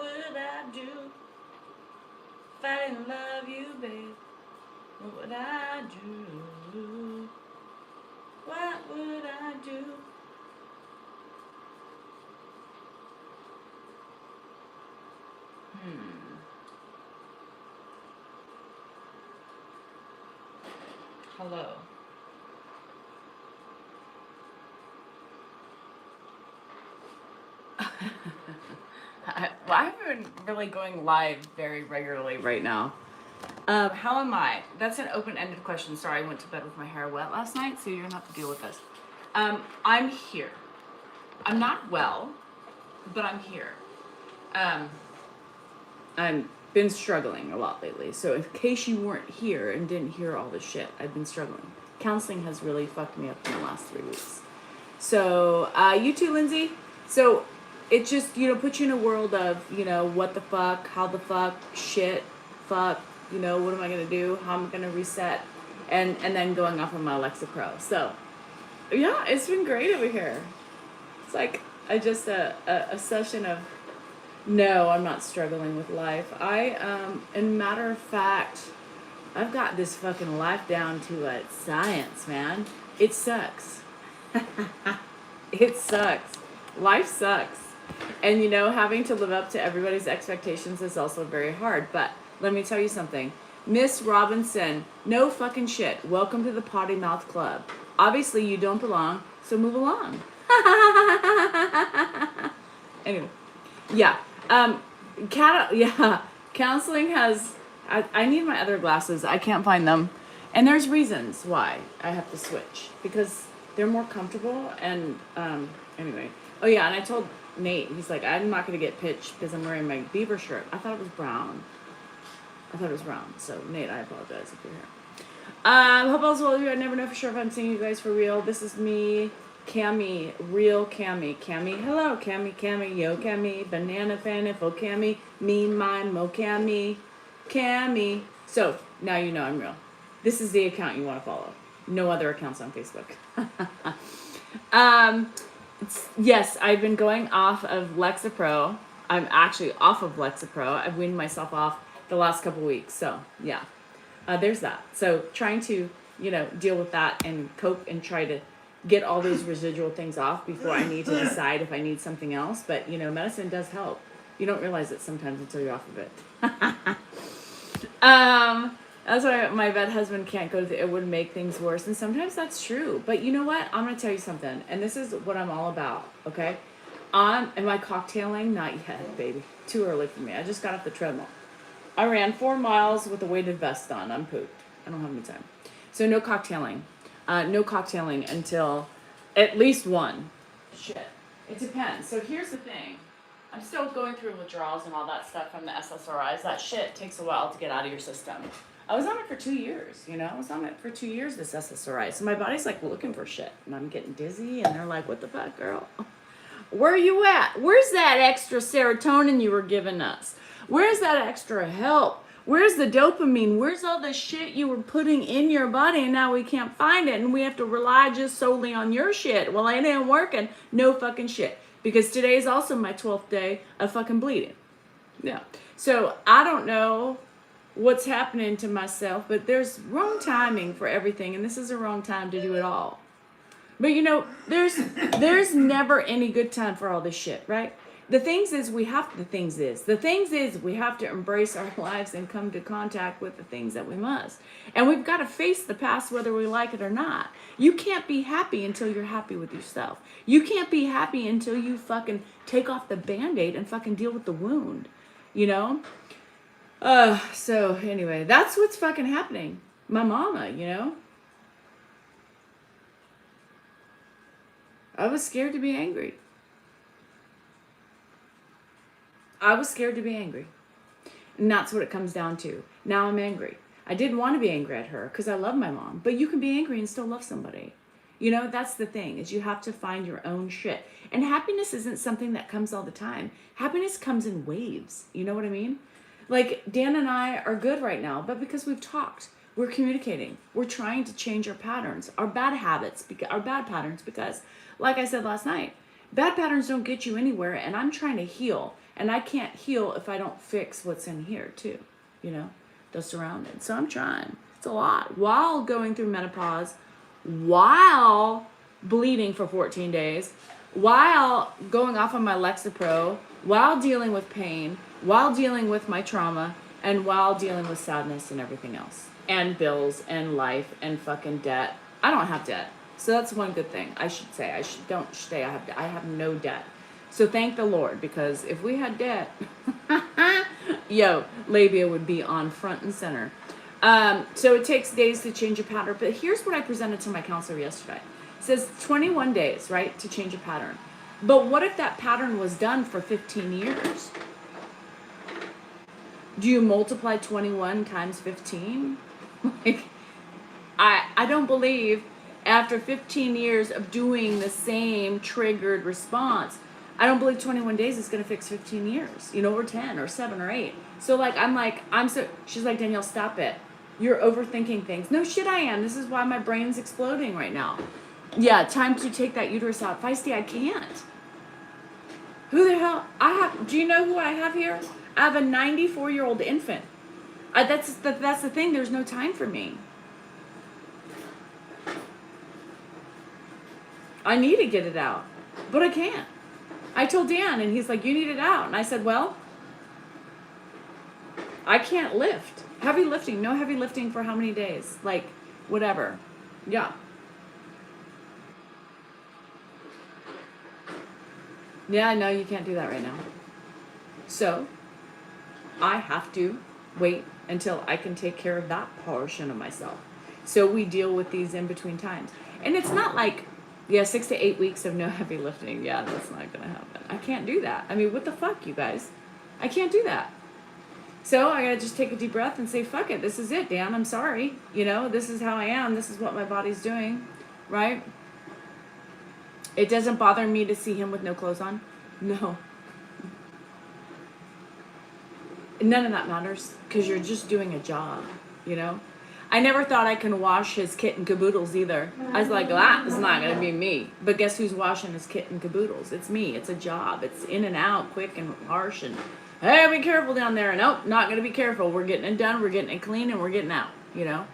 would I do if I didn't love you, babe? What would I do? What would I do? Hello. Well, I've been really going live very regularly right now. How am I? That's an open-ended question. Sorry, I went to bed with my hair wet last night, so you're gonna have to deal with this. I'm here. I'm not well, but I'm here. I've been struggling a lot lately. So in case you weren't here and didn't hear all this shit, I've been struggling. Counseling has really fucked me up in the last 3 weeks. So, you too, Lindsay. So it just, puts you in a world of, what the fuck, how the fuck, shit, fuck, what am I going to do? How am I going to reset? And then going off of my Alexa Pro. So, yeah, it's been great over here. It's like a session of, no, I'm not struggling with life. In matter of fact, I've got this fucking life down to a science, man. It sucks. It sucks. Life sucks. And having to live up to everybody's expectations is also very hard. But let me tell you something. Miss Robinson, no fucking shit. Welcome to the Potty Mouth Club. Obviously, you don't belong, so move along. Anyway, yeah. Counseling has... I need my other glasses. I can't find them. And there's reasons why I have to switch. Because they're more comfortable and, anyway. Oh, yeah, and I told Nate, he's like, I'm not going to get pitched because I'm wearing my beaver shirt. I thought it was brown. So, Nate, I apologize if you're here. Hope all's well with you. I never know for sure if I'm seeing you guys for real. This is me, Cammy, real Cammy. Cammy, hello, Cammy, yo, Cammy, banana fan, info, Cammy, me, mine, mo, Cammy, Cammy. So, now you know I'm real. This is the account you want to follow. No other accounts on Facebook. Yes, I've been going off of Lexapro. I'm actually off of Lexapro. I've weaned myself off the last couple weeks. So, yeah. There's that. So, trying to, deal with that and cope and try to get all those residual things off before I need to decide if I need something else. But, medicine does help. You don't realize it sometimes until you're off of it. That's why my vet husband can't go to it would make things worse. And sometimes that's true. But you know what? I'm going to tell you something. And this is what I'm all about. Okay? Am I cocktailing? Not yet, baby. Too early for me. I just got off the treadmill. I ran 4 miles with a weighted vest on. I'm pooped. I don't have any time. So no cocktailing. No cocktailing until at least 1. Shit. It depends. So here's the thing. I'm still going through withdrawals and all that stuff from the SSRIs. That shit takes a while to get out of your system. I was on it for 2 years, I was on it for 2 years, this SSRI. So my body's like looking for shit. And I'm getting dizzy and they're like, what the fuck, girl? Where are you at? Where's that extra serotonin you were giving us? Where's that extra help? Where's the dopamine? Where's all the shit you were putting in your body and now we can't find it and we have to rely just solely on your shit? Well, it ain't working. No fucking shit. Because today is also my 12th day of fucking bleeding. Yeah. So I don't know what's happening to myself, but there's wrong timing for everything, and this is the wrong time to do it all. But there's never any good time for all this shit, right? The things is we have to embrace our lives and come to contact with the things that we must. And we've got to face the past whether we like it or not. You can't be happy until you're happy with yourself. You can't be happy until you fucking take off the Band-Aid and fucking deal with the wound, So anyway, that's what's fucking happening. My mama, I was scared to be angry. And that's what it comes down to. Now I'm angry. I didn't want to be angry at her because I love my mom. But you can be angry and still love somebody. That's the thing, is you have to find your own shit. And happiness isn't something that comes all the time. Happiness comes in waves. You know what I mean? Like, Dan and I are good right now, but because we've talked, we're communicating. We're trying to change our patterns, our bad habits, our bad patterns, because, like I said last night, Bad patterns don't get you anywhere, and I'm trying to heal. And I can't heal if I don't fix what's in here, too, you know, the surroundings. So I'm trying. It's a lot. While going through menopause, while bleeding for 14 days, while going off on my Lexapro, while dealing with pain, while dealing with my trauma, and while dealing with sadness and everything else, and bills and life and fucking debt. I don't have debt. So that's one good thing. I should say, don't say I have no debt. So thank the Lord, because if we had debt, yo, labia would be on front and center. So it takes days to change a pattern. But here's what I presented to my counselor yesterday. It says 21 days, right, to change a pattern. But what if that pattern was done for 15 years? Do you multiply 21 times 15? Like, I don't believe after 15 years of doing the same triggered response, I don't believe 21 days is going to fix 15 years, you know, or 10 or 7 or 8. So she's like, Danielle, stop it. You're overthinking things. No shit, I am. This is why my brain's exploding right now. Yeah, time to take that uterus out. Feisty, I can't. Who the hell? Do you know who I have here? I have a 94-year-old infant. That's the thing. There's no time for me. I need to get it out, but I can't. I told Dan, and he's like, you need it out. And I said, well, I can't lift. Heavy lifting. No heavy lifting for how many days? Like, whatever. Yeah. Yeah, no, you can't do that right now. So, I have to wait until I can take care of that portion of myself. So we deal with these in between times. And it's not like, 6 to 8 weeks of no heavy lifting. Yeah, that's not going to happen. I can't do that. I mean, what the fuck, you guys? I can't do that. So I got to just take a deep breath and say, fuck it. This is it, Dan. I'm sorry. You know, this is how I am. This is what my body's doing. Right? It doesn't bother me to see him with no clothes on. No. None of that matters, because you're just doing a job, you know? I never thought I can wash his kitten caboodles either. I was like, that is not going to be me. But guess who's washing his kitten caboodles? It's me. It's a job. It's in and out, quick and harsh. And, hey, be careful down there. Nope, not going to be careful. We're getting it done. We're getting it clean, and we're getting out, you know?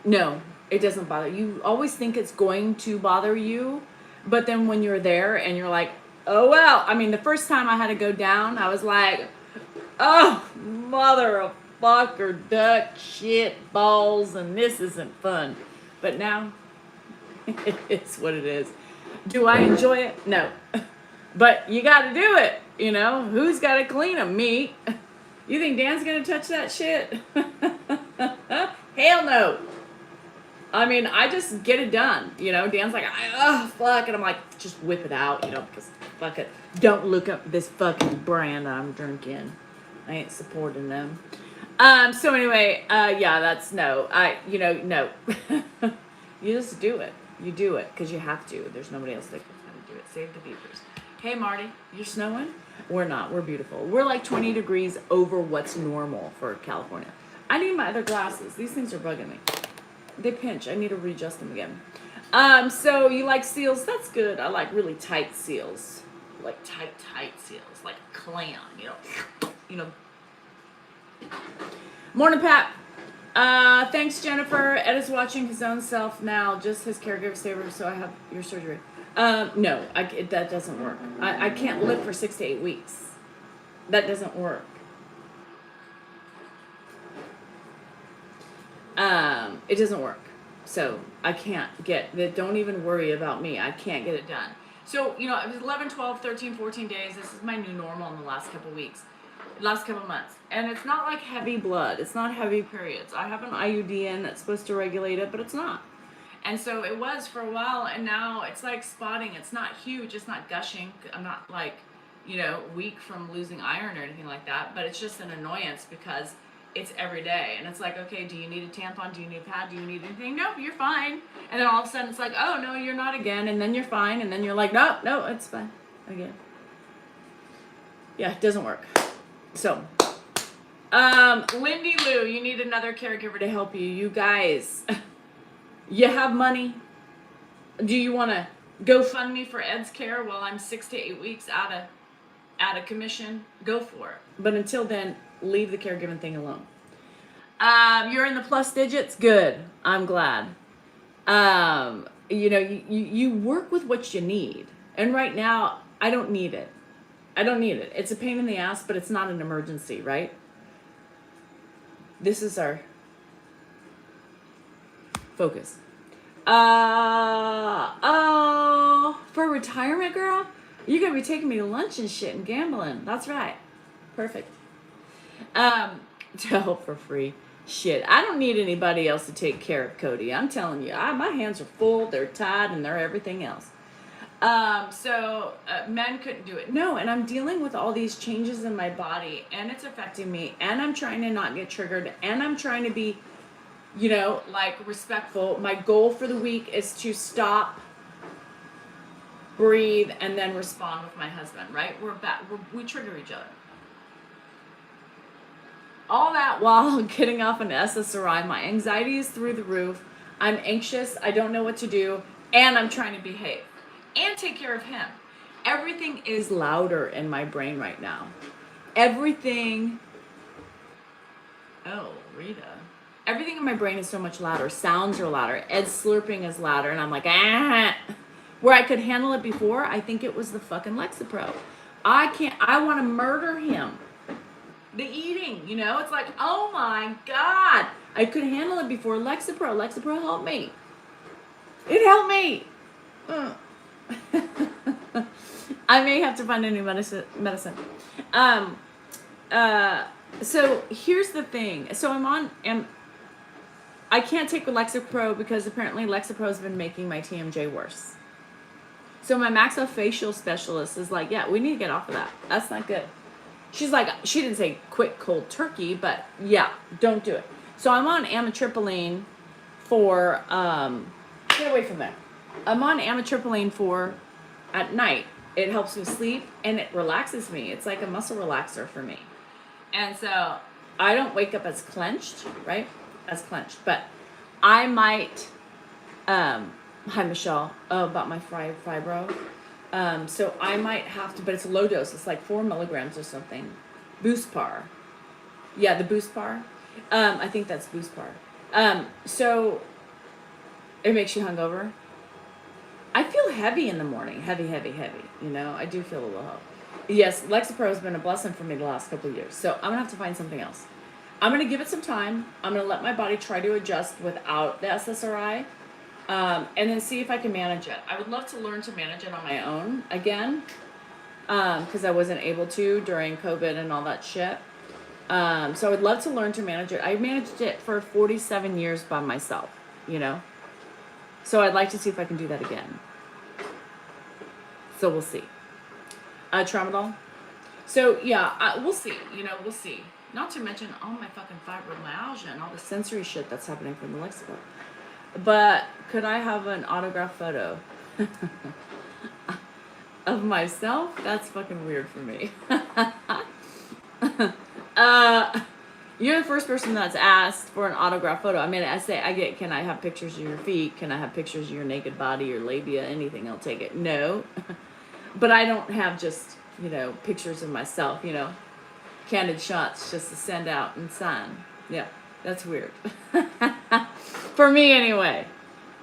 No, it doesn't bother. You always think it's going to bother you. But then when you're there and you're like, oh, well. I mean, the first time I had to go down, I was like, oh, mother of fucker, duck, shit, balls, and this isn't fun. But now, it's what it is. Do I enjoy it? No. But you got to do it, you know? Who's got to clean them? Me. You think Dan's going to touch that shit? Hell no. I mean, I just get it done, you know? Dan's like, oh, fuck, and I'm like, just whip it out, you know, because fuck it. Don't look up this fucking brand I'm drinking. I ain't supporting them. So anyway, that's no. No. You just do it. You do it because you have to. There's nobody else that can do it. Save the beavers. Hey, Marty, you're snowing? We're not. We're beautiful. We're like 20 degrees over what's normal for California. I need my other glasses. These things are bugging me. They pinch. I need to readjust them again. So you like seals? That's good. I like really tight seals. Like tight seals. Like a clam, you know. Morning, Pat. Thanks, Jennifer. Ed is watching his own self now, just his caregiver saver, so I have your surgery. No, that doesn't work. I can't live for 6 to 8 weeks. That doesn't work. It doesn't work. So I can't get that. Don't even worry about me. I can't get it done. So, it was 11, 12, 13, 14 days. This is my new normal in the last couple weeks. Last couple months. And it's not like heavy blood. It's not heavy periods. I have an IUD in that's supposed to regulate it, but it's not. And so it was for a while, and now it's like spotting. It's not huge. It's not gushing. I'm not like, weak from losing iron or anything like that, but it's just an annoyance because it's every day. And it's like, okay, do you need a tampon? Do you need a pad? Do you need anything? Nope, you're fine. And then all of a sudden it's like, oh, no, you're not again. And then you're fine. And then you're like, no, it's fine again. Yeah, it doesn't work. So, Lindy Lou, you need another caregiver to help you. You guys, you have money. Do you want to Go fund me for Ed's care while I'm 6 to 8 weeks out of commission. Go for it. But until then, leave the caregiving thing alone. You're in the plus digits. Good. I'm glad. You work with what you need. And right now, I don't need it. I don't need it. It's a pain in the ass, but it's not an emergency, right? This is our focus. For retirement, girl, you're gonna be taking me to lunch and shit and gambling. That's right. Perfect. To help for free. Shit, I don't need anybody else to take care of Cody. I'm telling you, my hands are full, they're tied, and they're everything else. Men couldn't do it. No, and I'm dealing with all these changes in my body, and it's affecting me, and I'm trying to not get triggered, and I'm trying to be, respectful. My goal for the week is to stop, breathe, and then respond with my husband, right? We trigger each other. All that while getting off an SSRI. My anxiety is through the roof. I'm anxious. I don't know what to do. And I'm trying to behave and take care of him. Everything is louder in my brain right now. Everything. Oh, Rita. Everything in my brain is so much louder. Sounds are louder. Ed's slurping is louder. And I'm like, ah. Where I could handle it before, I think it was the fucking Lexapro. I want to murder him. The eating, it's like, oh my God. I could handle it before. Lexapro helped me. It helped me. I may have to find a new medicine. So here's the thing. So I can't take Lexapro because apparently Lexapro has been making my TMJ worse. So my maxillofacial specialist is like, yeah, we need to get off of that. That's not good. She's like, she didn't say quit cold turkey, but yeah, don't do it. So I'm on amitriptyline for, get away from there. I'm on amitriptyline for at night. It helps me sleep and it relaxes me. It's like a muscle relaxer for me. And so I don't wake up as clenched, right? As clenched, but I might, hi Michelle, about my fibro. So I might have to, but it's a low dose. It's like 4 milligrams or something. Boost Par. Yeah, the Boost Par. I think that's Boost Par. So it makes you hungover. I feel heavy in the morning. Heavy. I do feel a little heavy. Yes, Lexapro has been a blessing for me the last couple of years. So I'm going to have to find something else. I'm going to give it some time. I'm going to let my body try to adjust without the SSRI. And then see if I can manage it. I would love to learn to manage it on my own again, because I wasn't able to during COVID and all that shit. So I would love to learn to manage it. I managed it for 47 years by myself, So I'd like to see if I can do that again. So we'll see. Tramadol. So yeah, we'll see. We'll see. Not to mention all my fucking fibromyalgia and all the sensory shit that's happening from the Lexapro. But could I have an autograph photo of myself? That's fucking weird for me. You're the first person that's asked for an autograph photo. I mean, can I have pictures of your feet? Can I have pictures of your naked body, your labia, anything? I'll take it. No. But I don't have just, pictures of myself, candid shots just to send out and sign. Yeah, that's weird. For me, anyway.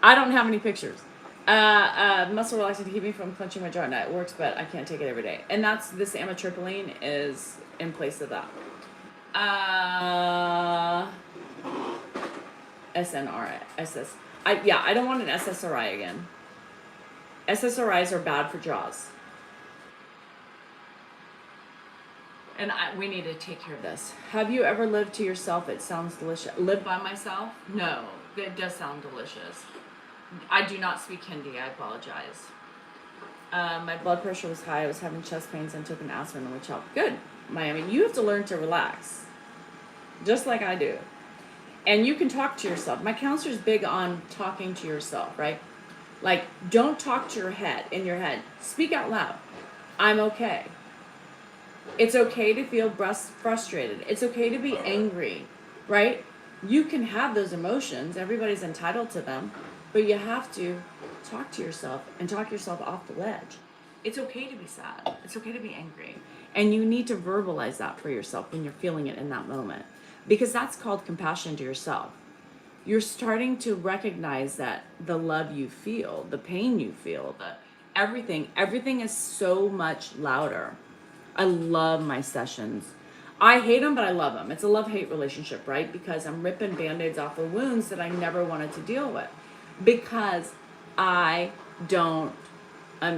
I don't have any pictures. Muscle relaxing to keep me from clenching my jaw. No, it works, but I can't take it every day. And this amitriptyline is in place of that. I don't want an SSRI again. SSRIs are bad for jaws. And we need to take care of this. Have you ever lived to yourself? It sounds delicious. Live by myself? No, it does sound delicious. I do not speak Hindi. I apologize. My blood pressure was high. I was having chest pains and took an aspirin, which helped. Good, Miami. You have to learn to relax, just like I do. And you can talk to yourself. My counselor's big on talking to yourself, right? Like, don't talk to in your head. Speak out loud. I'm okay. It's okay to feel frustrated. It's okay to be angry, right? You can have those emotions. Everybody's entitled to them. But you have to talk to yourself and talk yourself off the ledge. It's okay to be sad. It's okay to be angry. And you need to verbalize that for yourself when you're feeling it in that moment, because that's called compassion to yourself. You're starting to recognize that the love you feel, the pain you feel, the everything is so much louder. I love my sessions. I hate them, but I love them. It's a love-hate relationship, right? Because I'm ripping band-aids off of wounds that I never wanted to deal with. Because I'm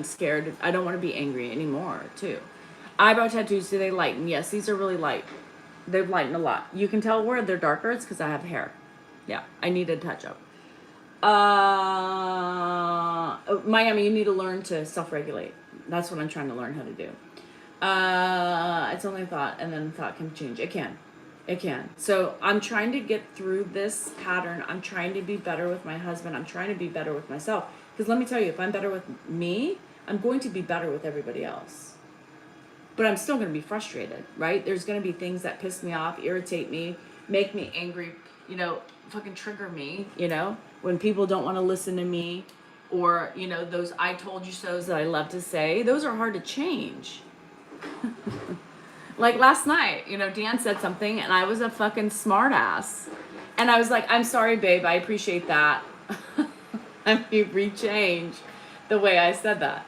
scared. I don't want to be angry anymore, too. Eyebrow tattoos, do they lighten? Yes, these are really light. They've lightened a lot. You can tell where they're darker. It's because I have hair. Yeah, I need a touch-up. Miami, you need to learn to self-regulate. That's what I'm trying to learn how to do. It's only a thought, and then thought can change. It can. So I'm trying to get through this pattern. I'm trying to be better with my husband. I'm trying to be better with myself. Because let me tell you, if I'm better with me, I'm going to be better with everybody else. But I'm still going to be frustrated, right? There's going to be things that piss me off, irritate me, make me angry, fucking trigger me, when people don't want to listen to me, or, those I told you so's that I love to say. Those are hard to change. Like last night, Dan said something and I was a fucking smart ass. And I was like, I'm sorry, babe, I appreciate that. And you rechange the way I said that,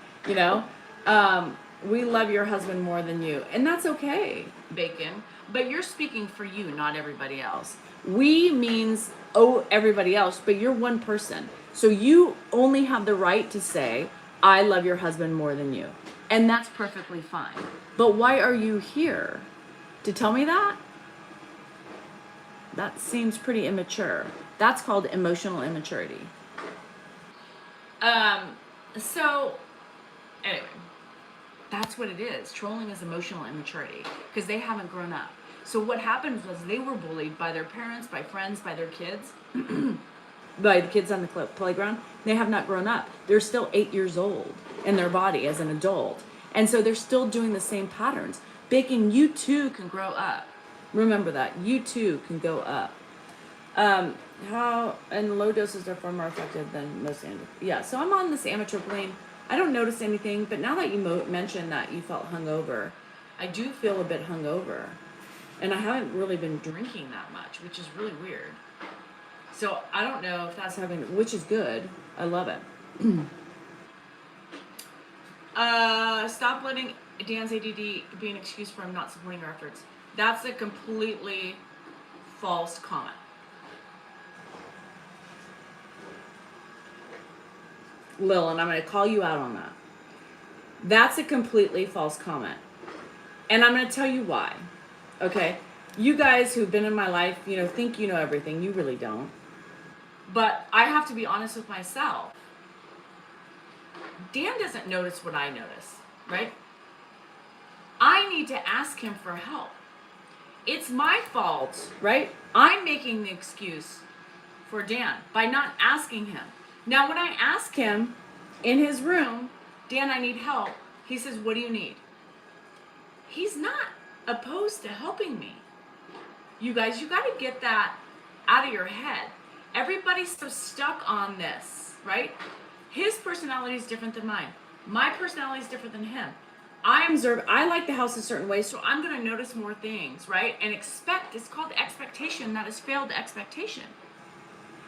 we love your husband more than you. And that's okay, Bacon. But you're speaking for you, not everybody else. We means, everybody else, but you're one person. So you only have the right to say, I love your husband more than you. And that's perfectly fine. But why are you here? To tell me that? That seems pretty immature. That's called emotional immaturity. So, anyway, that's what it is. Trolling is emotional immaturity because they haven't grown up. So what happened was they were bullied by their parents, by friends, by their kids, by the kids on the playground. They have not grown up. They're still 8 years old in their body as an adult. And so they're still doing the same patterns. Bacon, you too can grow up. Remember that. You too can go up. And low doses are far more effective than most. Yeah, so I'm on this amitriptyline. I don't notice anything, but now that you mentioned that you felt hungover, I do feel a bit hungover. And I haven't really been drinking that much, which is really weird. So I don't know if that's which is good. I love it. Stop letting Dan's ADD be an excuse for him not supporting our efforts. That's a completely false comment. Lil, and I'm going to call you out on that. That's a completely false comment. And I'm going to tell you why. Okay? You guys who've been in my life, think you know everything. You really don't. But I have to be honest with myself. Dan doesn't notice what I notice, right? I need to ask him for help. It's my fault, right? I'm making the excuse for Dan by not asking him. Now, when I ask him in his room, Dan, I need help, he says, what do you need? He's not opposed to helping me. You guys, you got to get that out of your head. Everybody's so stuck on this, right? His personality is different than mine. My personality is different than him. I like the house a certain way, so I'm going to notice more things, right? And it's called expectation. That is failed expectation.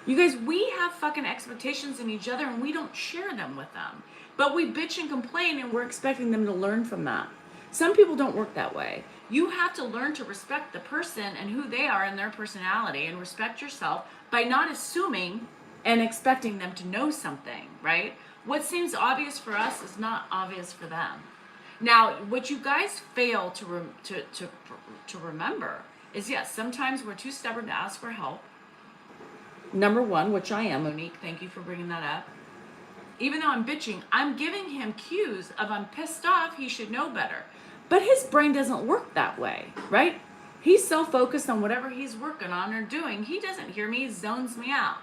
You guys, we have fucking expectations in each other and we don't share them with them. But we bitch and complain and we're expecting them to learn from that. Some people don't work that way. You have to learn to respect the person and who they are and their personality, and respect yourself by not assuming and expecting them to know something, right? What seems obvious for us is not obvious for them. Now, what you guys fail to remember is, yes, sometimes we're too stubborn to ask for help. Number one, which I am, Monique, thank you for bringing that up. Even though I'm bitching, I'm giving him cues of I'm pissed off, he should know better. But his brain doesn't work that way, right? He's so focused on whatever he's working on or doing, he doesn't hear me, he zones me out.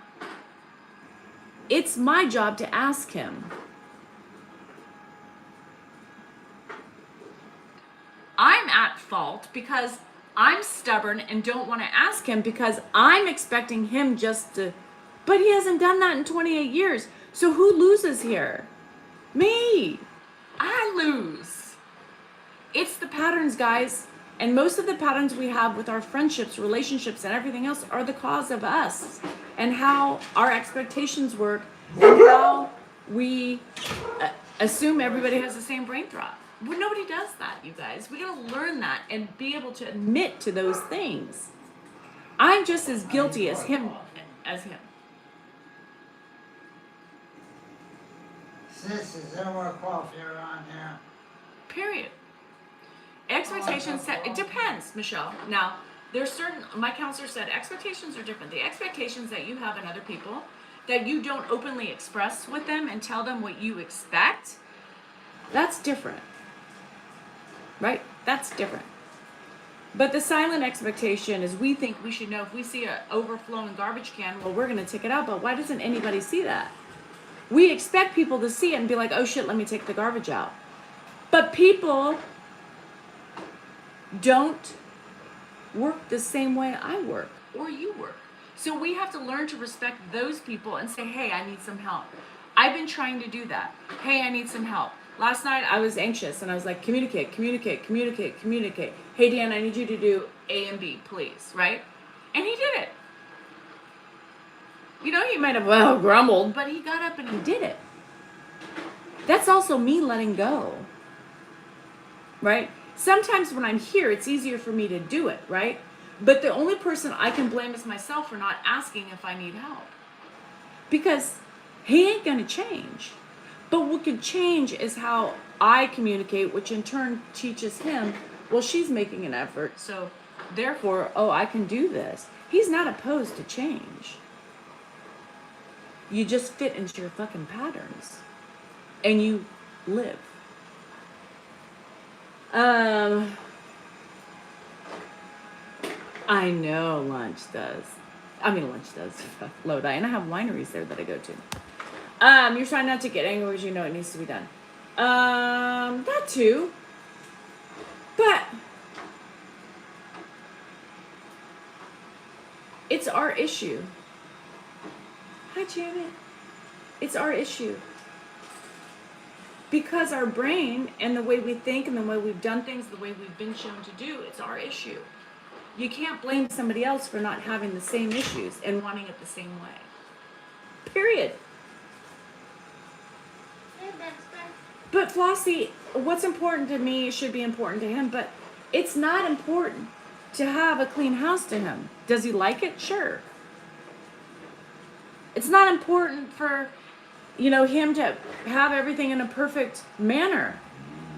It's my job to ask him. I'm at fault because I'm stubborn and don't want to ask him because I'm expecting him just to, but he hasn't done that in 28 years. So who loses here? Me. I lose. It's the patterns, guys. And most of the patterns we have with our friendships, relationships, and everything else are the cause of us and how our expectations work and how we assume everybody has the same brain thought. Well, nobody does that, you guys. We gotta learn that and be able to admit to those things. I'm just as guilty as him. Sis, is there more coffee around here? Period. Expectations set, it depends, Michelle. Now, there's certain, my counselor said expectations are different. The expectations that you have in other people, that you don't openly express with them and tell them what you expect, that's different. Right? That's different. But the silent expectation is we think we should know if we see an overflowing garbage can, well, we're going to take it out, but why doesn't anybody see that? We expect people to see it and be like, oh shit, let me take the garbage out. But people don't work the same way I work or you work. So we have to learn to respect those people and say, hey, I need some help. I've been trying to do that. Hey, I need some help. Last night I was anxious and I was like, communicate. Hey, Dan, I need you to do A and B, please, right? And he did it. You know, he might have grumbled, but he got up and he did it. That's also me letting go, right? Sometimes when I'm here, it's easier for me to do it, right? But the only person I can blame is myself for not asking if I need help. Because he ain't gonna change. But what could change is how I communicate, which in turn teaches him, well, she's making an effort, so therefore, oh, I can do this. He's not opposed to change. You just fit into your fucking patterns. And you live. I know lunch does. Lodi. And I have wineries there that I go to. You're trying not to get angry because you know it needs to be done. That too. But it's our issue. Hi, Janet. It's our issue. Because our brain and the way we think and the way we've done things, the way we've been shown to do, it's our issue. You can't blame somebody else for not having the same issues and wanting it the same way. Period. But Flossie, what's important to me should be important to him, but it's not important to have a clean house to him. Does he like it? Sure. It's not important for, him to have everything in a perfect manner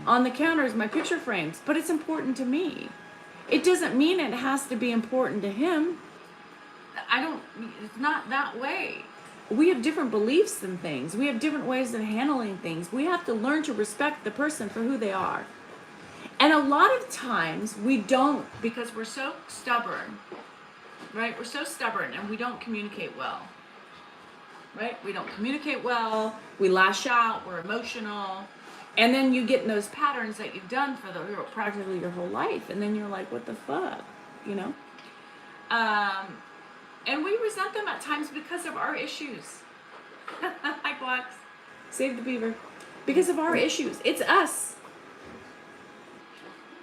on the counters, my picture frames, but it's important to me. It doesn't mean it has to be important to him. It's not that way. We have different beliefs and things. We have different ways of handling things. We have to learn to respect the person for who they are. And a lot of times we don't, because we're so stubborn, right? We're so stubborn and we don't communicate well. Right? We don't communicate well, we lash out, we're emotional, and then you get in those patterns that you've done for practically your whole life, and then you're like, what the fuck, and we resent them at times because of our issues. Hi, Quax. Save the beaver. Because of our issues. It's us.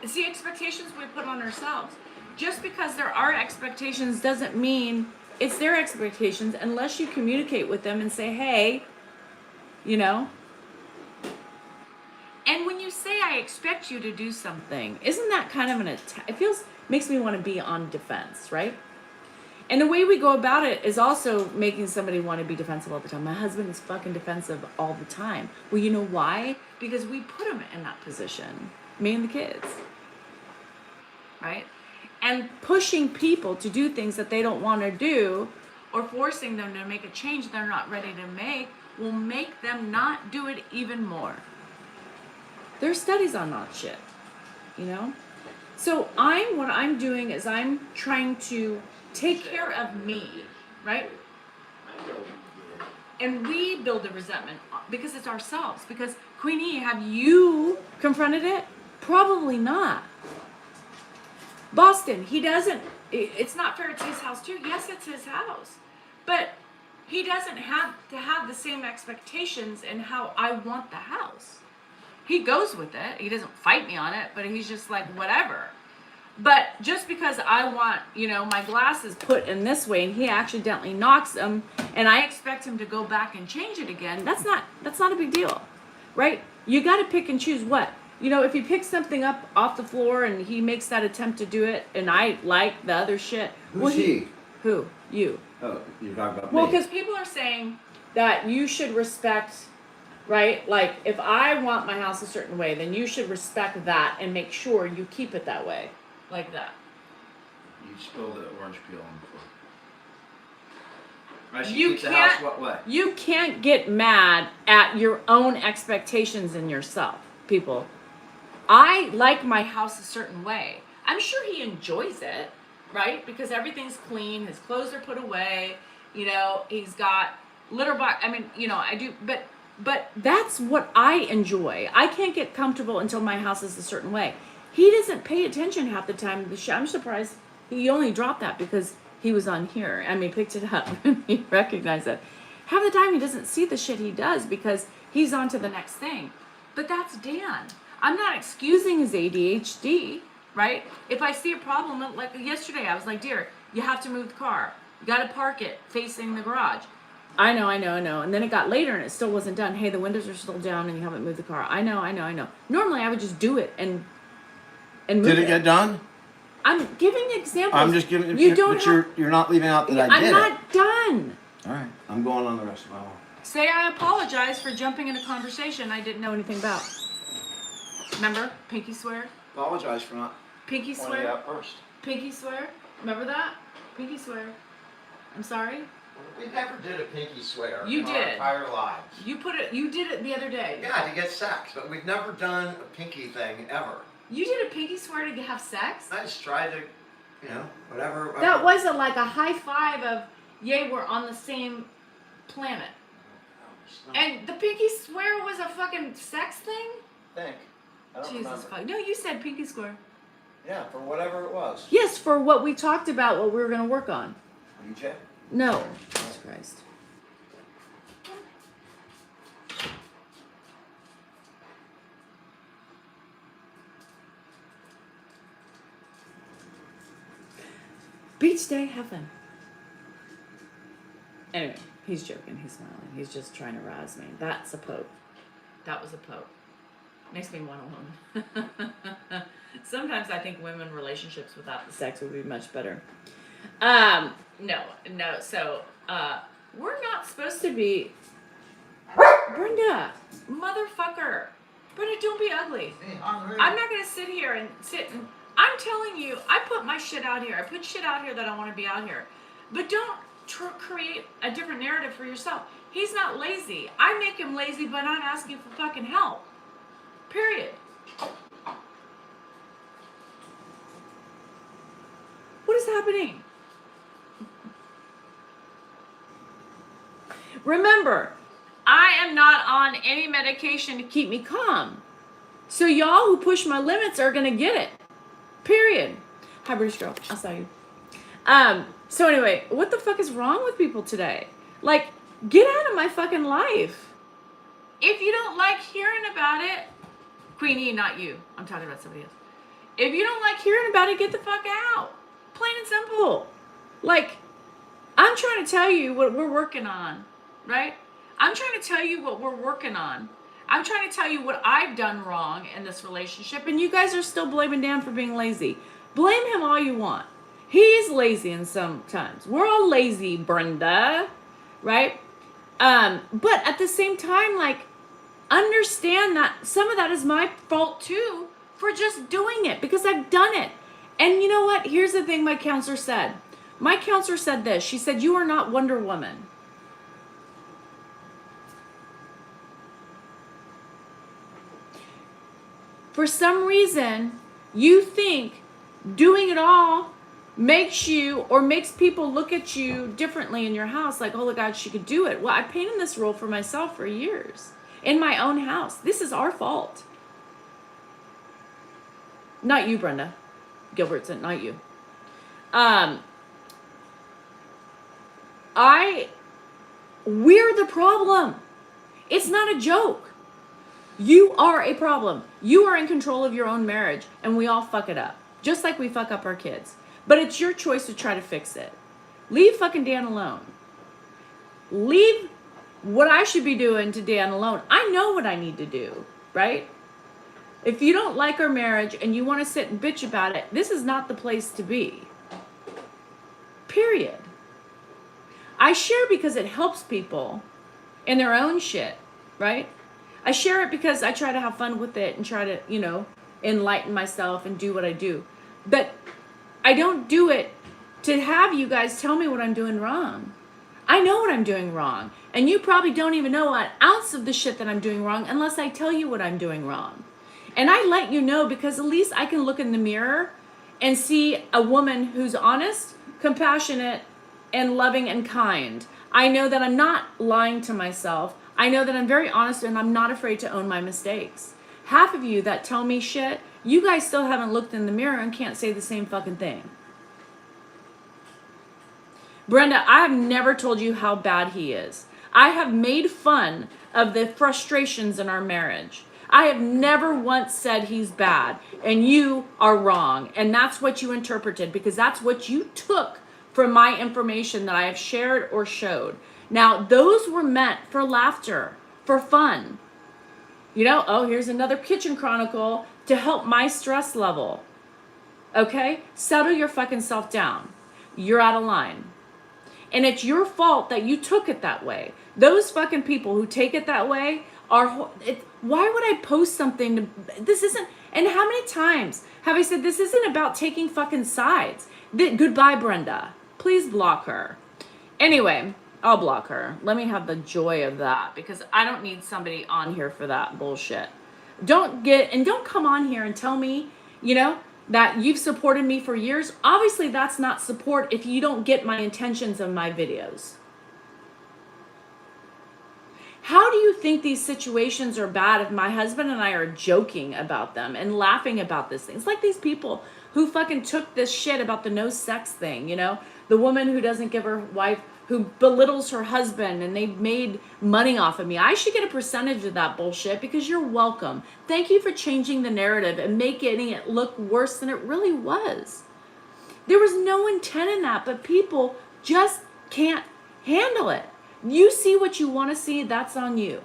It's the expectations we put on ourselves. Just because there are expectations doesn't mean it's their expectations unless you communicate with them and say, hey, And when you say, I expect you to do something, isn't that kind of an attack? It makes me want to be on defense, right? And the way we go about it is also making somebody want to be defensive all the time. My husband is fucking defensive all the time. Well, you know why? Because we put him in that position. Me and the kids. Right? And pushing people to do things that they don't want to do or forcing them to make a change they're not ready to make will make them not do it even more. There's studies on that shit, So what I'm doing is I'm trying to take care of me, right? And we build the resentment because it's ourselves. Because Queenie, have you confronted it? Probably not. Boston, it's not fair, it's his house too. Yes, it's his house. But he doesn't have to have the same expectations in how I want the house. He goes with it. He doesn't fight me on it, but he's just like, whatever. But just because I want, my glasses put in this way and he accidentally knocks them and I expect him to go back and change it again, that's not a big deal, right? You got to pick and choose what. If he picks something up off the floor and he makes that attempt to do it and I like the other shit. Who's he? Who? You. Oh, you're talking about Well, me. because people are saying that you should respect, right? Like, if I want my house a certain way, then you should respect that and make sure you keep it that way. Like that. You spilled the orange peel on the floor. I should You keep the house what way? You can't get mad at your own expectations in yourself, people. I like my house a certain way. I'm sure he enjoys it, right? Because everything's clean, his clothes are put away, he's got litter box. I mean, I do, but that's what I enjoy. I can't get comfortable until my house is a certain way. He doesn't pay attention half the time. I'm surprised he only dropped that because he was on here. I mean, picked it up and he recognized it. Half the time he doesn't see the shit he does because he's on to the next thing. But that's Dan. I'm not excusing his ADHD, right? If I see a problem, like yesterday, I was like, dear, you have to move the car. You got to park it facing the garage. I know. And then it got later and it still wasn't done. Hey, the windows are still down and you haven't moved the car. I know. Normally I would just do it and move Did it get done? I'm giving examples. I'm just giving. You're not leaving out that I did I'm not done. All right, I'm going on the rest of my life. Say I apologize for jumping in a conversation I didn't know anything about. Remember? Pinky swear? Apologize for not Pinky pointing swear? it out first. Pinky swear? Remember that? Pinky swear. I'm sorry? We never did a pinky swear You in our did. entire lives. You did it the other day. Yeah, to get sex, but we've never done a pinky thing ever. You did a pinky swear to have sex? I just tried to, whatever. That wasn't like a high five of, yay, we're on the same planet. And the pinky swear was a fucking sex thing? I don't Jesus remember. fuck. No, you said pinky swear. Yeah, for whatever it was. Yes, for what we talked about, what we were going to work on. DJ? No. Jesus Christ. Beach day, have fun. Anyway, he's joking. He's smiling. He's just trying to razz me. That's a poke. That was a poke. Makes me want a woman. Sometimes I think women relationships without the sex would be much better. No. So, we're not supposed to be. Brenda, motherfucker. Brenda, don't be ugly. Be hungry. I'm not gonna sit here and I'm telling you, I put my shit out here. I put shit out here that I want to be out here. But don't create a different narrative for yourself. He's not lazy. I make him lazy by not asking for fucking help. Period. What is happening? Remember, I am not on any medication to keep me calm. So y'all who push my limits are gonna get it. Period. Hi, British girl. I saw you. So anyway, what the fuck is wrong with people today? Like, get out of my fucking life. If you don't like hearing about it, Queenie, not you. I'm talking about somebody else. If you don't like hearing about it, get the fuck out. Plain and simple. Like, I'm trying to tell you what we're working on, right? I'm trying to tell you what we're working on. I'm trying to tell you what I've done wrong in this relationship, and you guys are still blaming Dan for being lazy. Blame him all you want. He's lazy in sometimes. We're all lazy, Brenda, right? But at the same time, like, understand that some of that is my fault too for just doing it because I've done it. And you know what? Here's the thing my counselor said. My counselor said this. She said, you are not Wonder Woman. For some reason, you think doing it all makes you or makes people look at you differently in your house. Like, oh my God, she could do it. Well, I've painted this role for myself for years in my own house. This is our fault. Not you, Brenda. Gilbertson, not you. We're the problem. It's not a joke. You are a problem. You are in control of your own marriage, and we all fuck it up. Just like we fuck up our kids. But it's your choice to try to fix it. Leave fucking Dan alone. Leave what I should be doing to Dan alone. I know what I need to do, right? If you don't like our marriage and you want to sit and bitch about it, this is not the place to be. Period. I share because it helps people in their own shit, right? I share it because I try to have fun with it and try to, enlighten myself and do what I do. But I don't do it to have you guys tell me what I'm doing wrong. I know what I'm doing wrong. And you probably don't even know an ounce of the shit that I'm doing wrong unless I tell you what I'm doing wrong. And I let you know because at least I can look in the mirror and see a woman who's honest, compassionate, and loving and kind. I know that I'm not lying to myself. I know that I'm very honest and I'm not afraid to own my mistakes. Half of you that tell me shit, you guys still haven't looked in the mirror and can't say the same fucking thing. Brenda, I have never told you how bad he is. I have made fun of the frustrations in our marriage. I have never once said he's bad, and you are wrong. And that's what you interpreted, because that's what you took from my information that I have shared or showed. Now, those were meant for laughter, for fun. Here's another kitchen chronicle to help my stress level. Okay? Settle your fucking self down. You're out of line. And it's your fault that you took it that way. Those fucking people who take it that way why would I post something this isn't, and how many times have I said this isn't about taking fucking sides? Goodbye, Brenda. Please block her. Anyway, I'll block her. Let me have the joy of that, because I don't need somebody on here for that bullshit. Don't come on here and tell me, that you've supported me for years. Obviously, that's not support if you don't get my intentions of my videos. How do you think these situations are bad if my husband and I are joking about them and laughing about this thing? It's like these people who fucking took this shit about the no sex thing, the woman who doesn't give her wife, who belittles her husband, and they made money off of me. I should get a percentage of that bullshit, because you're welcome. Thank you for changing the narrative and making it look worse than it really was. There was no intent in that, but people just can't handle it. You see what you want to see, that's on you.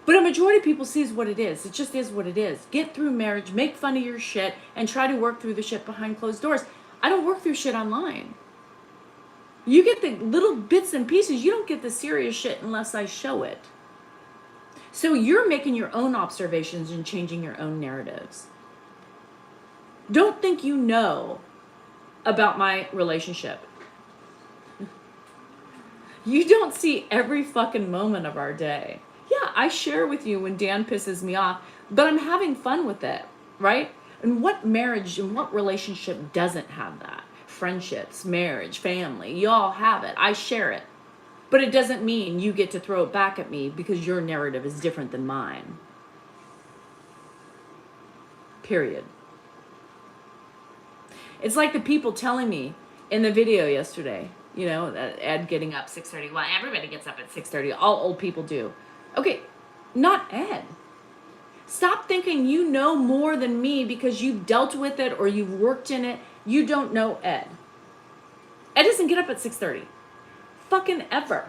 But a majority of people sees what it is. It just is what it is. Get through marriage, make fun of your shit, and try to work through the shit behind closed doors. I don't work through shit online. You get the little bits and pieces. You don't get the serious shit unless I show it. So you're making your own observations and changing your own narratives. Don't think you know about my relationship. You don't see every fucking moment of our day. Yeah, I share with you when Dan pisses me off, but I'm having fun with it, right? And what marriage and what relationship doesn't have that? Friendships, marriage, family, you all have it. I share it. But it doesn't mean you get to throw it back at me because your narrative is different than mine. Period. It's like the people telling me in the video yesterday, Ed getting up 6:30. Well, everybody gets up at 6:30. All old people do. Okay, not Ed. Stop thinking you know more than me because you've dealt with it or you've worked in it. You don't know Ed. Ed doesn't get up at 6:30. Fucking ever.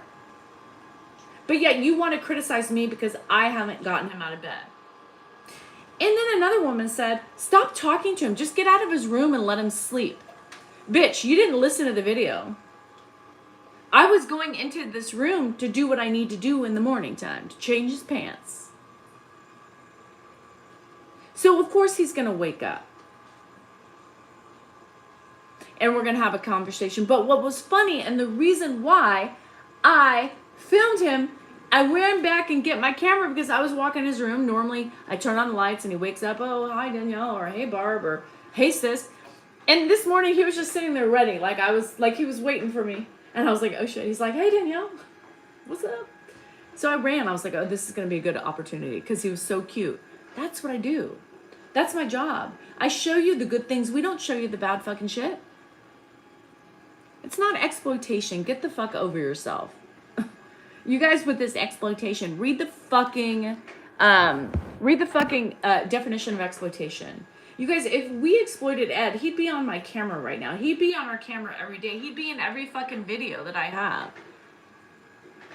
But yet you want to criticize me because I haven't gotten him out of bed. And then another woman said, stop talking to him. Just get out of his room and let him sleep. Bitch, you didn't listen to the video. I was going into this room to do what I need to do in the morning time, to change his pants. So of course he's going to wake up. And we're going to have a conversation. But what was funny, and the reason why I filmed him, I ran back and get my camera because I was walking in his room. Normally I turn on the lights and he wakes up, oh, hi Danielle, or hey Barb, or hey sis. And this morning he was just sitting there ready, like he was waiting for me. And I was like, oh shit. He's like, hey Danielle, what's up? So I ran. I was like, oh, this is going to be a good opportunity, because he was so cute. That's what I do. That's my job. I show you the good things. We don't show you the bad fucking shit. It's not exploitation. Get the fuck over yourself. You guys with this exploitation, read the fucking definition of exploitation. You guys, if we exploited Ed, he'd be on my camera right now. He'd be on our camera every day. He'd be in every fucking video that I have.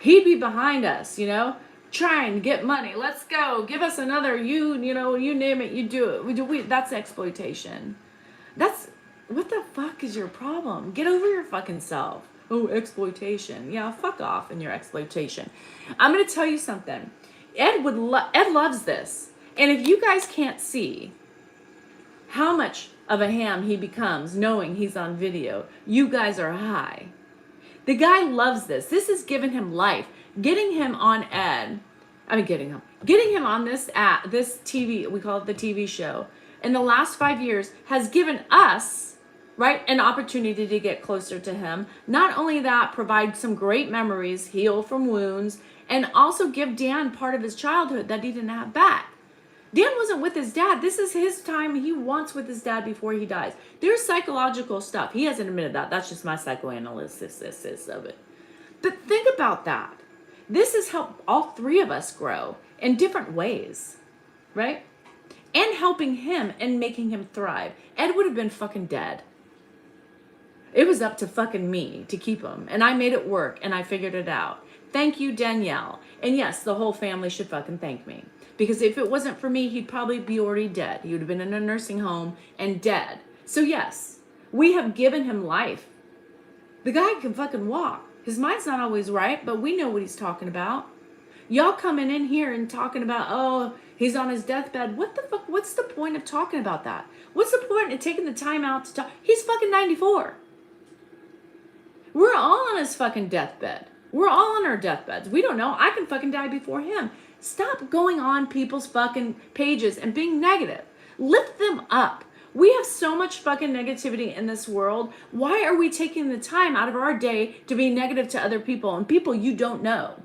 He'd be behind us, you know, trying to get money. Let's go. Give us another. You know, you name it, you do it. That's exploitation. That's, what the fuck is your problem? Get over your fucking self. Oh, exploitation. Yeah, fuck off in your exploitation. I'm going to tell you something. Ed loves this. And if you guys can't see how much of a ham he becomes knowing he's on video, you guys are high. The guy loves this. This has given him life. Getting him on getting him on this TV, we call it the TV show, in the last 5 years has given us, right, an opportunity to get closer to him. Not only that, provide some great memories, heal from wounds, and also give Dan part of his childhood that he didn't have back. Dan wasn't with his dad. This is his time he wants with his dad before he dies. There's psychological stuff. He hasn't admitted that. That's just my psychoanalysis of it. But think about that. This has helped all three of us grow in different ways, right? And helping him and making him thrive. Ed would have been fucking dead. It was up to fucking me to keep him. And I made it work and I figured it out. Thank you, Danielle. And yes, the whole family should fucking thank me. Because if it wasn't for me, he'd probably be already dead. He would have been in a nursing home and dead. So yes, we have given him life. The guy can fucking walk. His mind's not always right, but we know what he's talking about. Y'all coming in here and talking about, oh, he's on his deathbed. What the fuck? What's the point of talking about that? What's the point of taking the time out to talk? He's fucking 94. We're all on his fucking deathbed. We're all on our deathbeds. We don't know. I can fucking die before him. Stop going on people's fucking pages and being negative. Lift them up. We have so much fucking negativity in this world. Why are we taking the time out of our day to be negative to other people and people you don't know?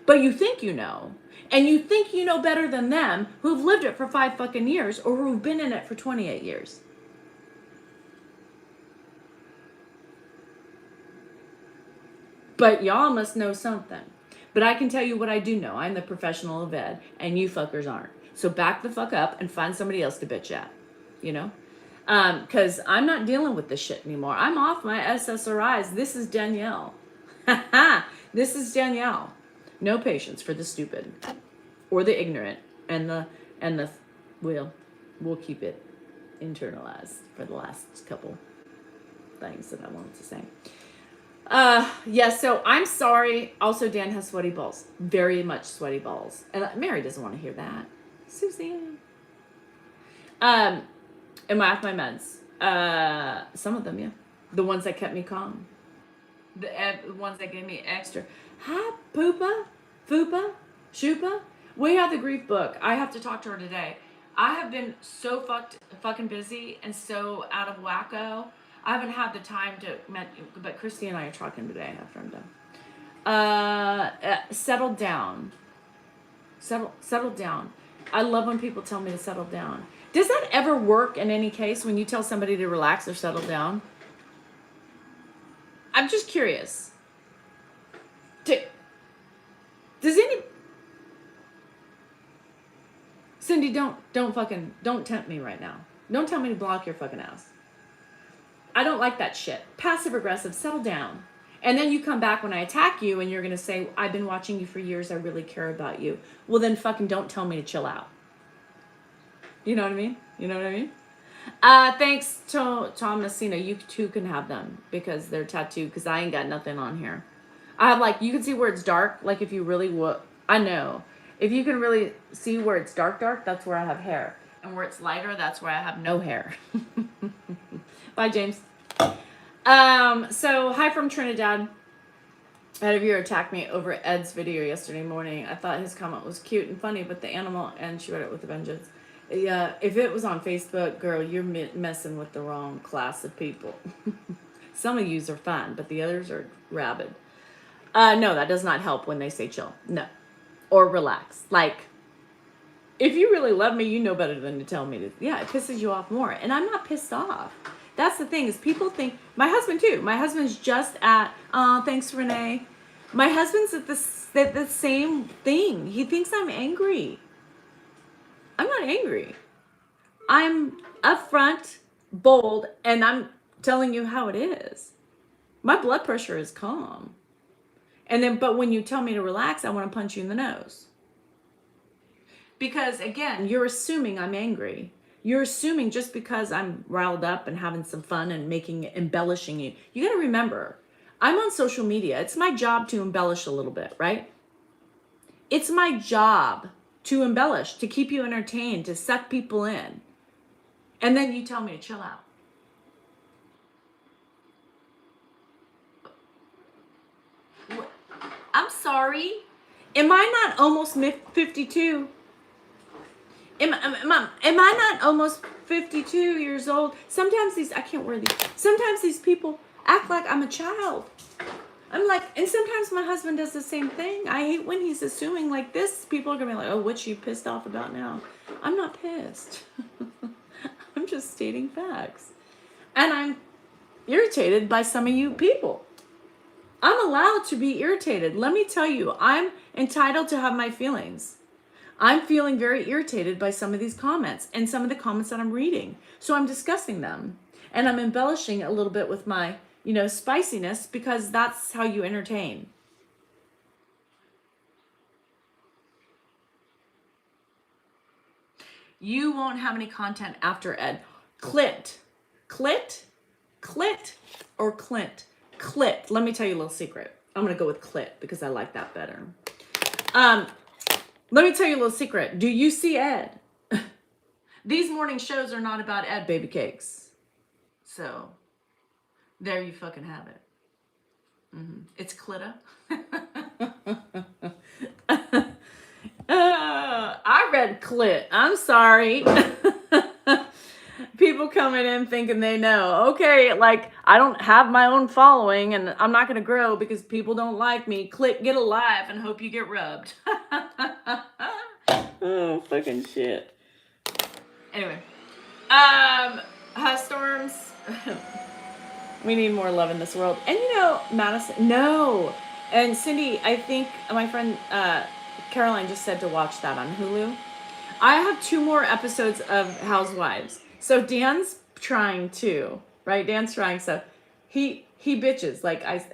But you think you know. And you think you know better than them who've lived it for 5 fucking years or who've been in it for 28 years. But y'all must know something. But I can tell you what I do know. I'm the professional of Ed, and you fuckers aren't. So back the fuck up and find somebody else to bitch at, you know? Because I'm not dealing with this shit anymore. I'm off my SSRIs. This is Danielle. This is Danielle. No patience for the stupid or the ignorant, and we'll keep it internalized for the last couple things that I wanted to say. So I'm sorry. Also, Dan has sweaty balls. Very much sweaty balls. And Mary doesn't want to hear that. Suzanne. Am I off my meds? Some of them, yeah. The ones that kept me calm. The ones that gave me extra. Hi, Poopa, Fupa, Shupa. We have the grief book. I have to talk to her today. I have been so fucking busy and so out of wacko. I haven't had the time to, but Christy and I are talking today after I'm done. Settle down. Settle down. I love when people tell me to settle down. Does that ever work in any case when you tell somebody to relax or settle down? I'm just curious. Does any... Cindy, don't tempt me right now. Don't tell me to block your fucking ass. I don't like that shit. Passive aggressive, settle down. And then you come back when I attack you and you're going to say, I've been watching you for years. I really care about you. Well, then fucking don't tell me to chill out. You know what I mean? You know what I mean? Thanks to Tom Messina. You too can have them because they're tattooed because I ain't got nothing on here. I have like, you can see where it's dark. Like if you really would, I know. If you can really see where it's dark, that's where I have hair. And where it's lighter, that's where I have no hair. Bye, James. So hi from Trinidad. A head of you attacked me over Ed's video yesterday morning. I thought his comment was cute and funny, but the animal, and she read it with a vengeance. Yeah, if it was on Facebook, girl, you're messing with the wrong class of people. Some of yous are fine, but the others are rabid. No, that does not help when they say chill. No. Or relax. Like, if you really love me, you know better than to tell me to. Yeah, it pisses you off more. And I'm not pissed off. That's the thing is people think, my husband too. My husband's just at, thanks Renee. My husband said the same thing. He thinks I'm angry. I'm not angry. I'm upfront, bold, and I'm telling you how it is. My blood pressure is calm. And then, but when you tell me to relax, I want to punch you in the nose. Because again, you're assuming I'm angry. You're assuming just because I'm riled up and having some fun and embellishing you. You got to remember, I'm on social media. It's my job to embellish a little bit, right? It's my job to embellish, to keep you entertained, to suck people in. And then you tell me to chill out. I'm sorry. Am I not almost 52? Am I not almost 52 years old? Sometimes I can't wear these. Sometimes these people act like I'm a child. I'm like, and sometimes my husband does the same thing. I hate when he's assuming like this. People are going to be like, oh, what's she pissed off about now? I'm not pissed. I'm just stating facts. And I'm irritated by some of you people. I'm allowed to be irritated. Let me tell you, I'm entitled to have my feelings. I'm feeling very irritated by some of these comments and some of the comments that I'm reading. So I'm discussing them. And I'm embellishing a little bit with my, spiciness, because that's how you entertain. You won't have any content after Ed. Clit, or Clint? Clit. Let me tell you a little secret. I'm going to go with clit because I like that better. Let me tell you a little secret. Do you see Ed? These morning shows are not about Ed, baby cakes. So, there you fucking have it. It's Clitta. I read clit. I'm sorry. People coming in thinking they know. Okay, like, I don't have my own following and I'm not going to grow because people don't like me. Click, get alive, and hope you get rubbed. Oh, fucking shit. Anyway. Storms. We need more love in this world. And Madison, no. And Cindy, I think my friend Caroline just said to watch that on Hulu. I have 2 more episodes of Housewives. So Dan's trying too, right? Dan's trying. So he bitches. Like I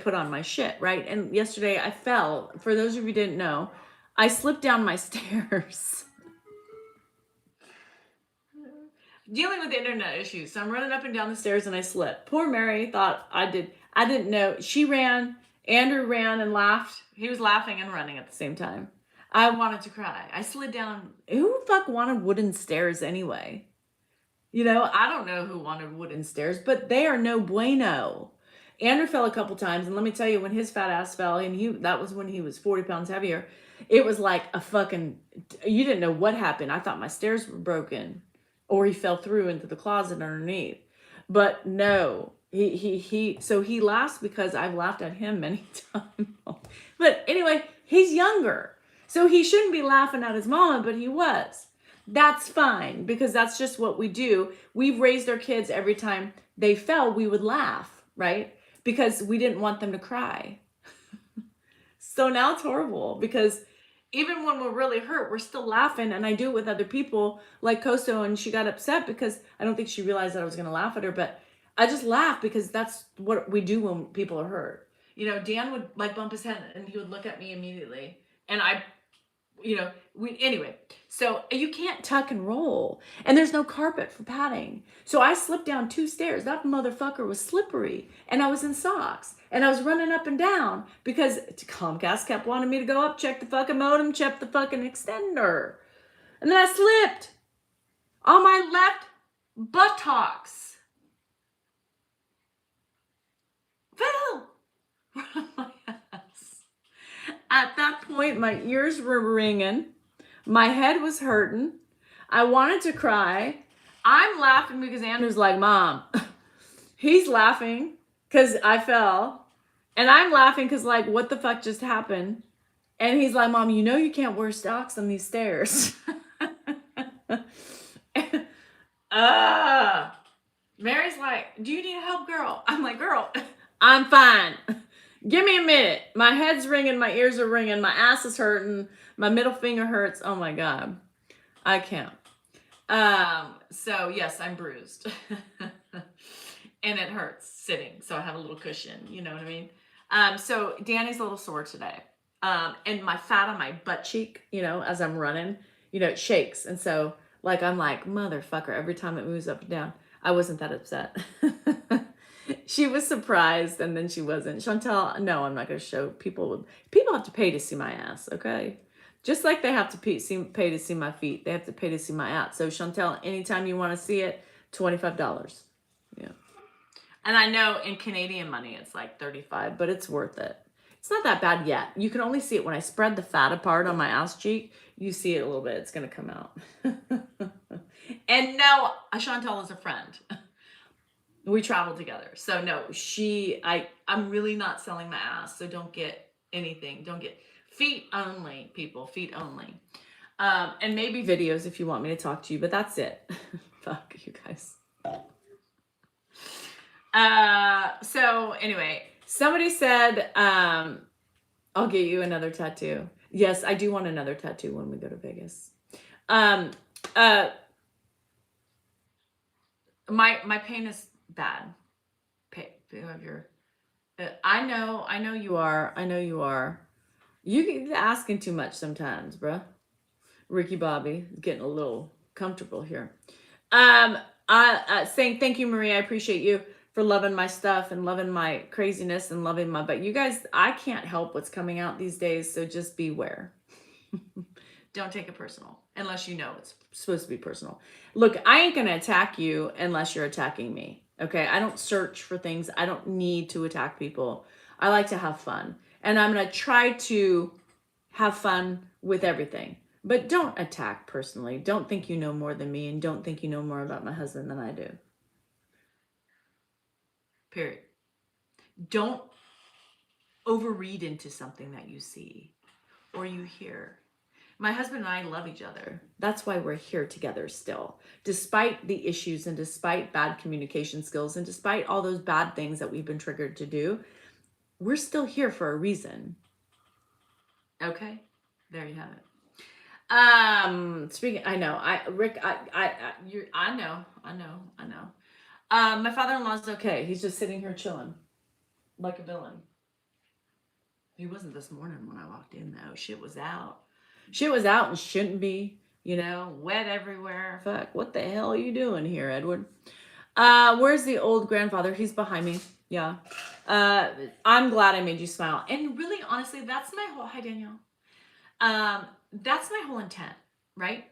put on my shit, right? And yesterday I fell. For those of you who didn't know, I slipped down my stairs. Dealing with internet issues. So I'm running up and down the stairs and I slipped. Poor Mary thought I didn't know. She ran. Andrew ran and laughed. He was laughing and running at the same time. I wanted to cry. I slid down. Who the fuck wanted wooden stairs anyway? I don't know who wanted wooden stairs, but they are no bueno. Andrew fell a couple times, and let me tell you, when his fat ass fell, and that was when he was 40 pounds heavier, it was like a fucking, you didn't know what happened. I thought my stairs were broken, or he fell through into the closet underneath. But no, so he laughs because I've laughed at him many times. But anyway, he's younger. So he shouldn't be laughing at his mama, but he was. That's fine, because that's just what we do. We've raised our kids every time they fell, we would laugh, right? Because we didn't want them to cry. So now it's horrible, because even when we're really hurt, we're still laughing. And I do it with other people like Costo, and she got upset because I don't think she realized that I was going to laugh at her, but I just laugh because that's what we do when people are hurt. Dan would like bump his head and he would look at me immediately. And anyway, so you can't tuck and roll, and there's no carpet for padding. So I slipped down 2 stairs. That motherfucker was slippery, and I was in socks, and I was running up and down because Comcast kept wanting me to go up, check the fucking modem, check the fucking extender. And then I slipped on my left buttocks. Fell. At that point, my ears were ringing. My head was hurting. I wanted to cry. I'm laughing because Andrew's like, Mom. He's laughing because I fell. And I'm laughing because, like, what the fuck just happened? And he's like, Mom, you can't wear socks on these stairs. Mary's like, do you need help, girl? I'm like, girl, I'm fine. Give me a minute. My head's ringing, my ears are ringing, my ass is hurting, my middle finger hurts. Oh my God. I can't. So yes, I'm bruised. And it hurts sitting. So I have a little cushion, you know what I mean? So Danny's a little sore today. And my fat on my butt cheek, you know, as I'm running, you know, it shakes. And so like, I'm like, motherfucker, every time it moves up and down. I wasn't that upset. She was surprised and then she wasn't. Chantel, no, I'm not going to show people. People have to pay to see my ass, okay? Just like they have to pay to see my feet. They have to pay to see my ass. So Chantel, anytime you want to see it, $25. Yeah. And I know in Canadian money, it's like 35, but it's worth it. It's not that bad yet. You can only see it when I spread the fat apart on my ass cheek. You see it a little bit. It's going to come out. And no, Chantel is a friend. We travel together. So no, I'm really not selling my ass. So don't get anything. Don't get feet only, people, feet only. And maybe videos if you want me to talk to you, but that's it. Fuck you guys. So anyway, somebody said, I'll get you another tattoo. Yes, I do want another tattoo when we go to Vegas. My pain is bad. I know you are. I know you are. You get asking too much sometimes, bruh. Ricky Bobby is getting a little comfortable here. Saying thank you, Maria. I appreciate you for loving my stuff and loving my craziness and loving my, but you guys, I can't help what's coming out these days. So just beware. Don't take it personal unless you know it's supposed to be personal. Look, I ain't going to attack you unless you're attacking me. Okay. I don't search for things. I don't need to attack people. I like to have fun, and I'm going to try to have fun with everything, but don't attack personally. Don't think you know more than me, and don't think you know more about my husband than I do. Period. Don't overread into something that you see or you hear. My husband and I love each other. That's why we're here together still. Despite the issues and despite bad communication skills and despite all those bad things that we've been triggered to do, we're still here for a reason. Okay? There you have it. Speaking, I know, Rick, I know. My father-in-law's okay. He's just sitting here chilling like a villain. He wasn't this morning when I walked in though. Shit was out and shouldn't be, you know, wet everywhere. Fuck, what the hell are you doing here, Edward? Where's the old grandfather? He's behind me. Yeah. I'm glad I made you smile. And really, honestly, that's my whole, hi Danielle. That's my whole intent, right?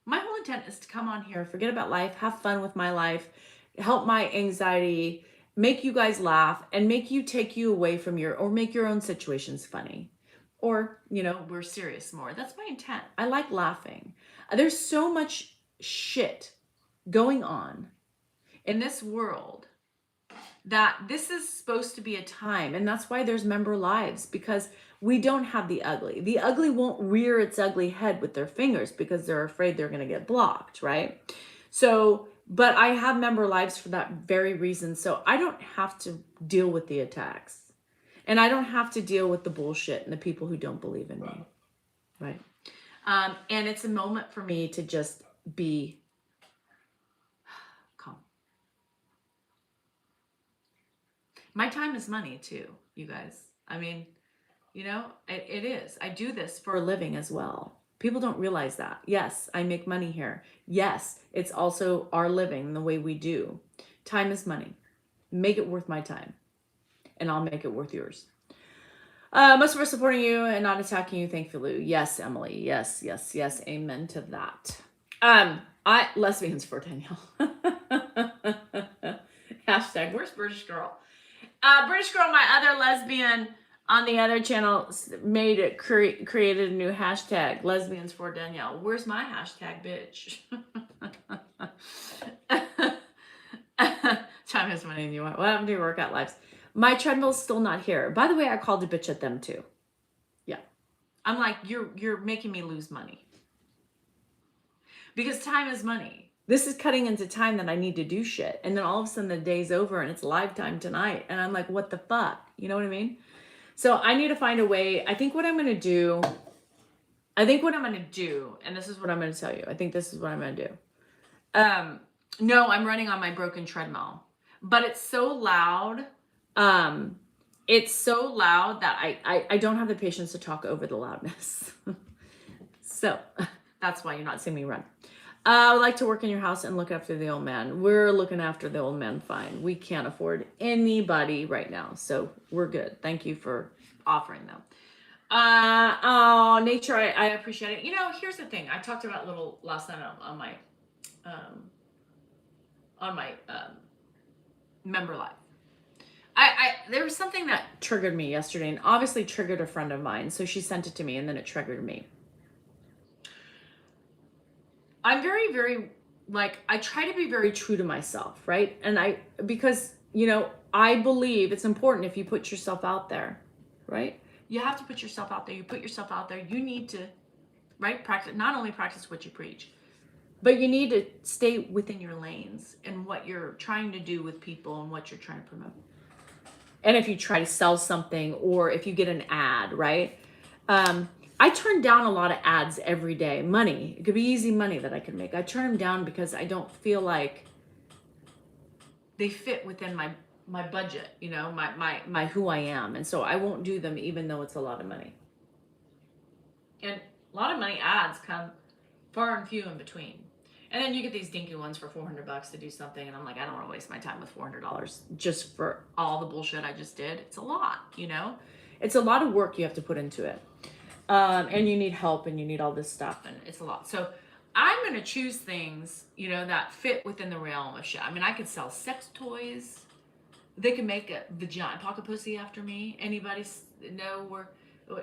My whole intent is to come on here, forget about life, have fun with my life, help my anxiety, make you guys laugh, and make you away from or make your own situations funny. Or, you know, we're serious more. That's my intent. I like laughing. There's so much shit going on in this world that this is supposed to be a time. And that's why there's member lives, because we don't have the ugly. The ugly won't rear its ugly head with their fingers because they're afraid they're going to get blocked, right? So, but I have member lives for that very reason. So I don't have to deal with the attacks. And I don't have to deal with the bullshit and the people who don't believe in me, right? And it's a moment for me to just be calm. My time is money too, you guys. I mean, you know, it is. I do this for a living as well. People don't realize that. Yes, I make money here. Yes, it's also our living the way we do. Time is money. Make it worth my time, and I'll make it worth yours. Most of us supporting you and not attacking you. Thank you, Lou. Yes, Emily. Yes. Amen to that. Lesbians for Danielle. Hashtag, where's British Girl? British Girl, my other lesbian on the other channel, created a new hashtag, lesbians for Danielle. Where's my hashtag, bitch? Time is money and you want. What happened to your workout lives? My treadmill's still not here. By the way, I called a bitch at them too. Yeah. I'm like, you're making me lose money. Because time is money. This is cutting into time that I need to do shit. And then all of a sudden the day's over and it's live time tonight. And I'm like, what the fuck? You know what I mean? So I need to find a way. I think what I'm going to do, and this is what I'm going to tell you. I think this is what I'm going to do. No, I'm running on my broken treadmill, but it's so loud. It's so loud that I don't have the patience to talk over the loudness. So that's why you're not seeing me run. I would like to work in your house and look after the old man. We're looking after the old man fine. We can't afford anybody right now, so we're good. Thank you for offering them. Oh, nature, I appreciate it. You know, here's the thing. I talked about little last night on my member live. There was something that triggered me yesterday, and obviously triggered a friend of mine. So she sent it to me, and then it triggered me. I'm very, very, like, I try to be very true to myself, right? And because, you know, I believe it's important if you put yourself out there, right? You have to put yourself out there. You put yourself out there. You need to, right? Not only practice what you preach, but you need to stay within your lanes and what you're trying to do with people and what you're trying to promote. And if you try to sell something, or if you get an ad, right? I turn down a lot of ads every day. Money, it could be easy money that I could make. I turn them down because I don't feel like they fit within my budget, you know, my who I am. And so I won't do them even though it's a lot of money. And a lot of money ads come far and few in between. And then you get these dinky ones for $400 to do something, and I'm like, I don't want to waste my time with $400 just for all the bullshit I just did. It's a lot, you know? It's a lot of work you have to put into it. And you need help, and you need all this stuff, and it's a lot. So I'm going to choose things, you know, that fit within the realm of shit. I mean, I could sell sex toys. They can make a vagina pocket pussy after me. Anybody know where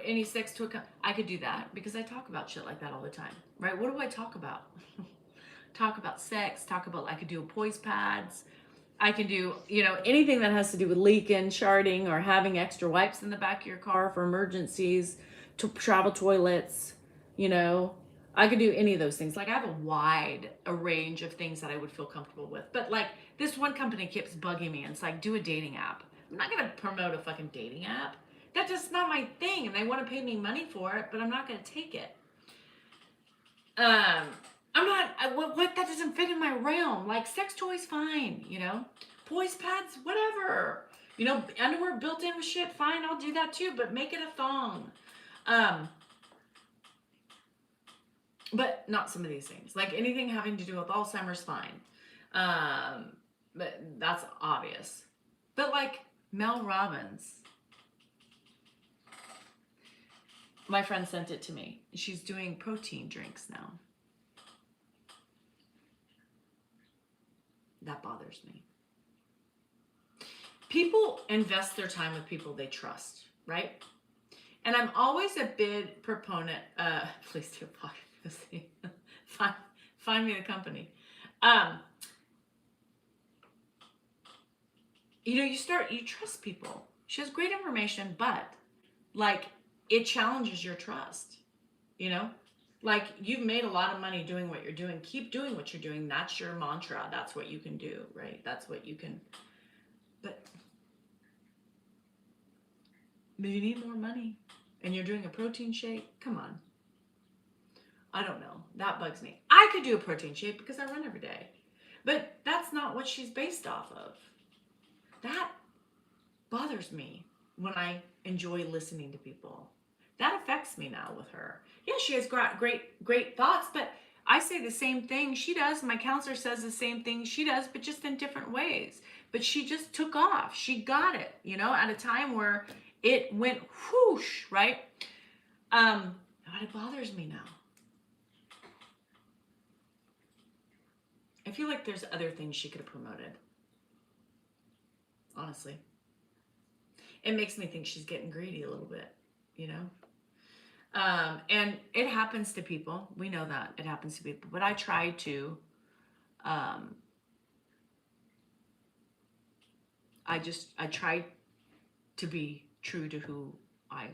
any sex toy? I could do that because I talk about shit like that all the time, right? What do I talk about? Talk about sex. Talk about, I could do poise pads. I can do, you know, anything that has to do with leaking, sharding, or having extra wipes in the back of your car for emergencies, to travel toilets, you know. I could do any of those things. Like, I have a range of things that I would feel comfortable with. But like, this one company keeps bugging me, and it's like, do a dating app. I'm not going to promote a fucking dating app. That's just not my thing, and they want to pay me money for it, but I'm not going to take it. I'm not, what, that doesn't fit in my realm. Like, sex toys, fine, you know. Poise pads, whatever. You know, underwear built in with shit, fine, I'll do that too, but make it a thong. But not some of these things. Like, anything having to do with Alzheimer's, fine. But that's obvious. But like, Mel Robbins, my friend sent it to me. She's doing protein drinks now. That bothers me. People invest their time with people they trust, right? And I'm always a big proponent. Please do find me the company. You know, you trust people. She has great information, but like, it challenges your trust, you know? Like, you've made a lot of money doing what you're doing. Keep doing what you're doing. That's your mantra. That's what you can do, right? That's what you can. But you need more money, and you're doing a protein shake. Come on. I don't know. That bugs me. I could do a protein shake because I run every day, but that's not what she's based off of. That bothers me when I enjoy listening to people. That affects me now with her. Yeah, she has great thoughts, but I say the same thing she does. My counselor says the same thing she does, but just in different ways. But she just took off. She got it, you know, at a time where it went whoosh, right? But it bothers me now. I feel like there's other things she could have promoted. Honestly. It makes me think she's getting greedy a little bit, you know? And it happens to people. We know that it happens to people. But I try to, I try to be true to who I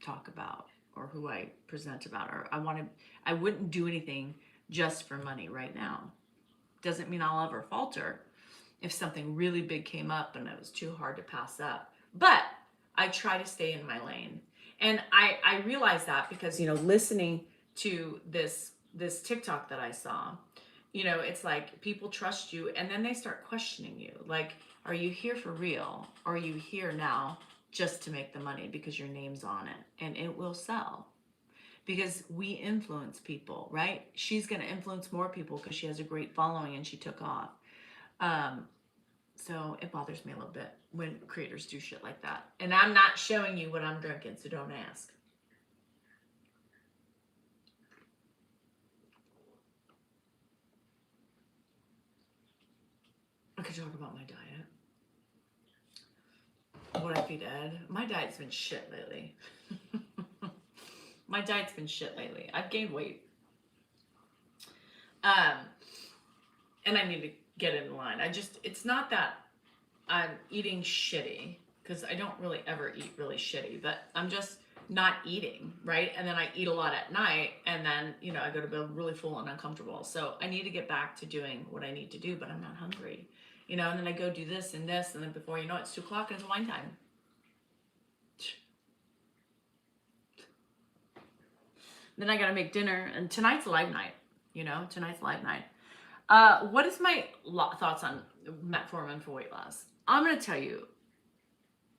talk about or who I present about. Or I wouldn't do anything just for money right now. Doesn't mean I'll ever falter if something really big came up and it was too hard to pass up. But I try to stay in my lane. And I realize that because, listening to this TikTok that I saw, it's like people trust you and then they start questioning you. Like, are you here for real? Or are you here now just to make the money because your name's on it and it will sell? Because we influence people, right? She's going to influence more people because she has a great following and she took off. So it bothers me a little bit when creators do shit like that. And I'm not showing you what I'm drinking, so don't ask. I could talk about my diet. What I feed Ed. My diet's been shit lately. My diet's been shit lately. I've gained weight. And I need to get in line. It's not that I'm eating shitty, because I don't really ever eat really shitty, but I'm just not eating, right? And then I eat a lot at night, and then, I go to bed really full and uncomfortable. So I need to get back to doing what I need to do, but I'm not hungry, and then I go do this, and then before you know it, it's 2:00 and it's wine time. Then I gotta make dinner, and tonight's live night, tonight's live night. What is my thoughts on metformin for weight loss? I'm going to tell you,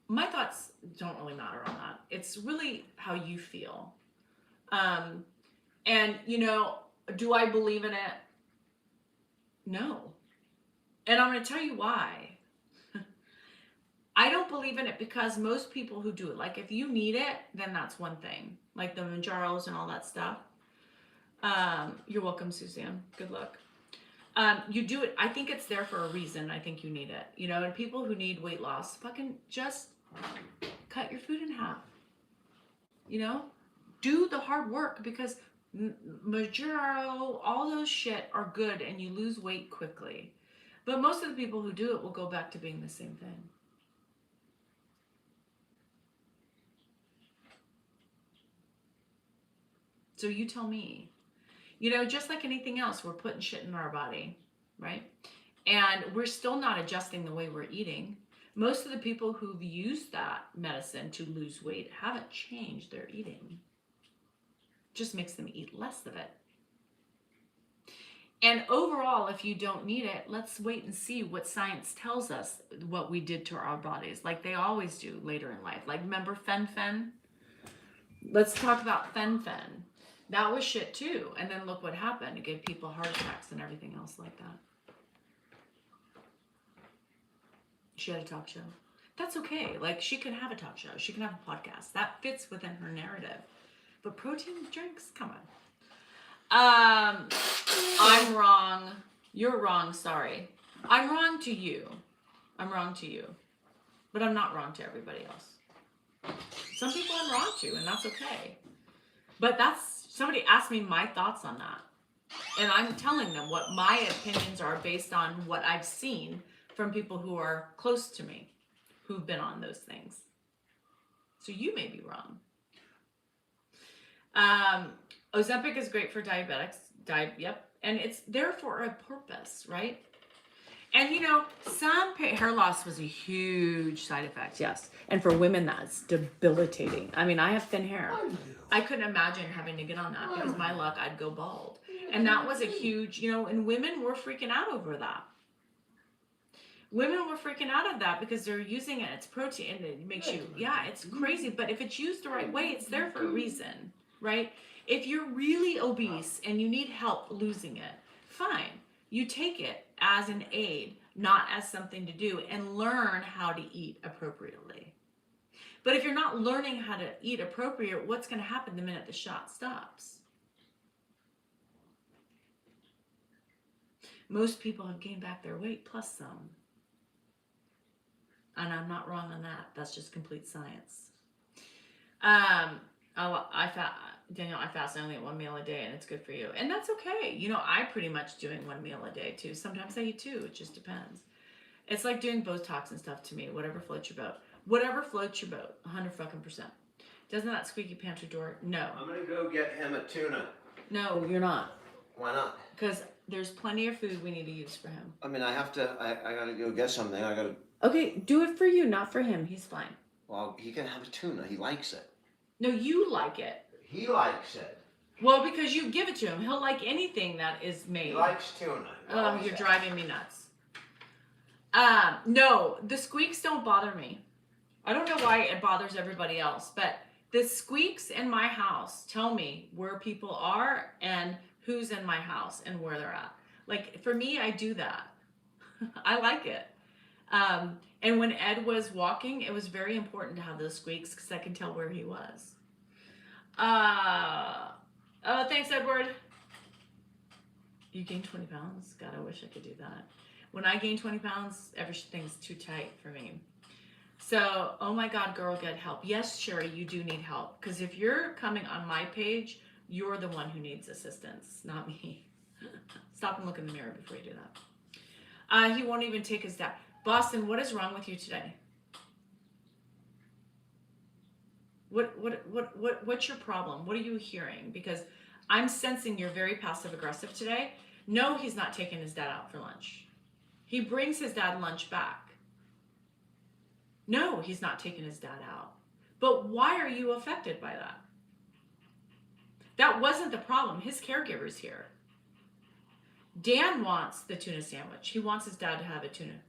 my thoughts don't really matter on that. It's really how you feel. And, do I believe in it? No. And I'm going to tell you why. I don't believe in it because most people who do it, like if you need it, then that's one thing. Like the Manjaros and all that stuff. You're welcome, Suzanne. Good luck. You do it. I think it's there for a reason. I think you need it. And people who need weight loss, fucking just cut your food in half. Do the hard work, because Manjaro, all those shit are good and you lose weight quickly. But most of the people who do it will go back to being the same thing. So you tell me. Just like anything else, we're putting shit in our body, right? And we're still not adjusting the way we're eating. Most of the people who've used that medicine to lose weight haven't changed their eating. Just makes them eat less of it. And overall, if you don't need it, let's wait and see what science tells us what we did to our bodies, like they always do later in life. Like, remember fen-phen? Let's talk about fen-phen. That was shit too. And then look what happened. It gave people heart attacks and everything else like that. She had a talk show. That's okay. Like, she can have a talk show. She can have a podcast. That fits within her narrative. But protein drinks, come on. I'm wrong. You're wrong. Sorry. I'm wrong to you. I'm wrong to you. But I'm not wrong to everybody else. Some people I'm wrong to, and that's okay. But somebody asked me my thoughts on that. And I'm telling them what my opinions are based on what I've seen from people who are close to me, who've been on those things. So you may be wrong. Ozempic is great for diabetics. Yep. And it's there for a purpose, right? And some hair loss was a huge side effect, yes. And for women, that's debilitating. I mean, I have thin hair. I couldn't imagine having to get on that because my luck, I'd go bald. And that was a huge, and women were freaking out over that. Women were freaking out of that because they're using it. It's protein and it makes you, it's crazy. But if it's used the right way, it's there for a reason, right? If you're really obese and you need help losing it, fine. You take it as an aid, not as something to do, and learn how to eat appropriately. But if you're not learning how to eat appropriate, what's going to happen the minute the shot stops? Most people have gained back their weight, plus some. And I'm not wrong on that. That's just complete science. Danielle, I fast only at 1 meal a day, and it's good for you. And that's okay. I pretty much doing 1 meal a day too. Sometimes I eat 2. It just depends. It's like doing Botox and stuff to me. Whatever floats your boat. Whatever floats your boat. 100%. Doesn't that squeaky pantry door? No. I'm gonna go get him a tuna. No, you're not. Why not? Because there's plenty of food we need to use for him. I mean, I gotta go get something. Okay, do it for you, not for him. He's fine. Well, he can have a tuna. He likes it. No, you like it. He likes it. Well, because you give it to him. He'll like anything that is made. He likes tuna. Oh, you're driving me nuts. No, the squeaks don't bother me. I don't know why it bothers everybody else, but the squeaks in my house tell me where people are and who's in my house and where they're at. Like, for me, I do that. I like it. And when Ed was walking, it was very important to have those squeaks because I can tell where he was. Oh, thanks, Edward. You gained 20 pounds? God, I wish I could do that. When I gain 20 pounds, everything's too tight for me. So, oh my God, girl, get help. Yes, Sherry, you do need help. Because if you're coming on my page, you're the one who needs assistance, not me. Stop and look in the mirror before you do that. He won't even take his dad. Boston, what is wrong with you today? What's your problem? What are you hearing? Because I'm sensing you're very passive aggressive today. No, he's not taking his dad out for lunch. He brings his dad lunch back. No, he's not taking his dad out. But why are you affected by that? That wasn't the problem. His caregiver's here. Dan wants the tuna sandwich. He wants his dad to have a tuna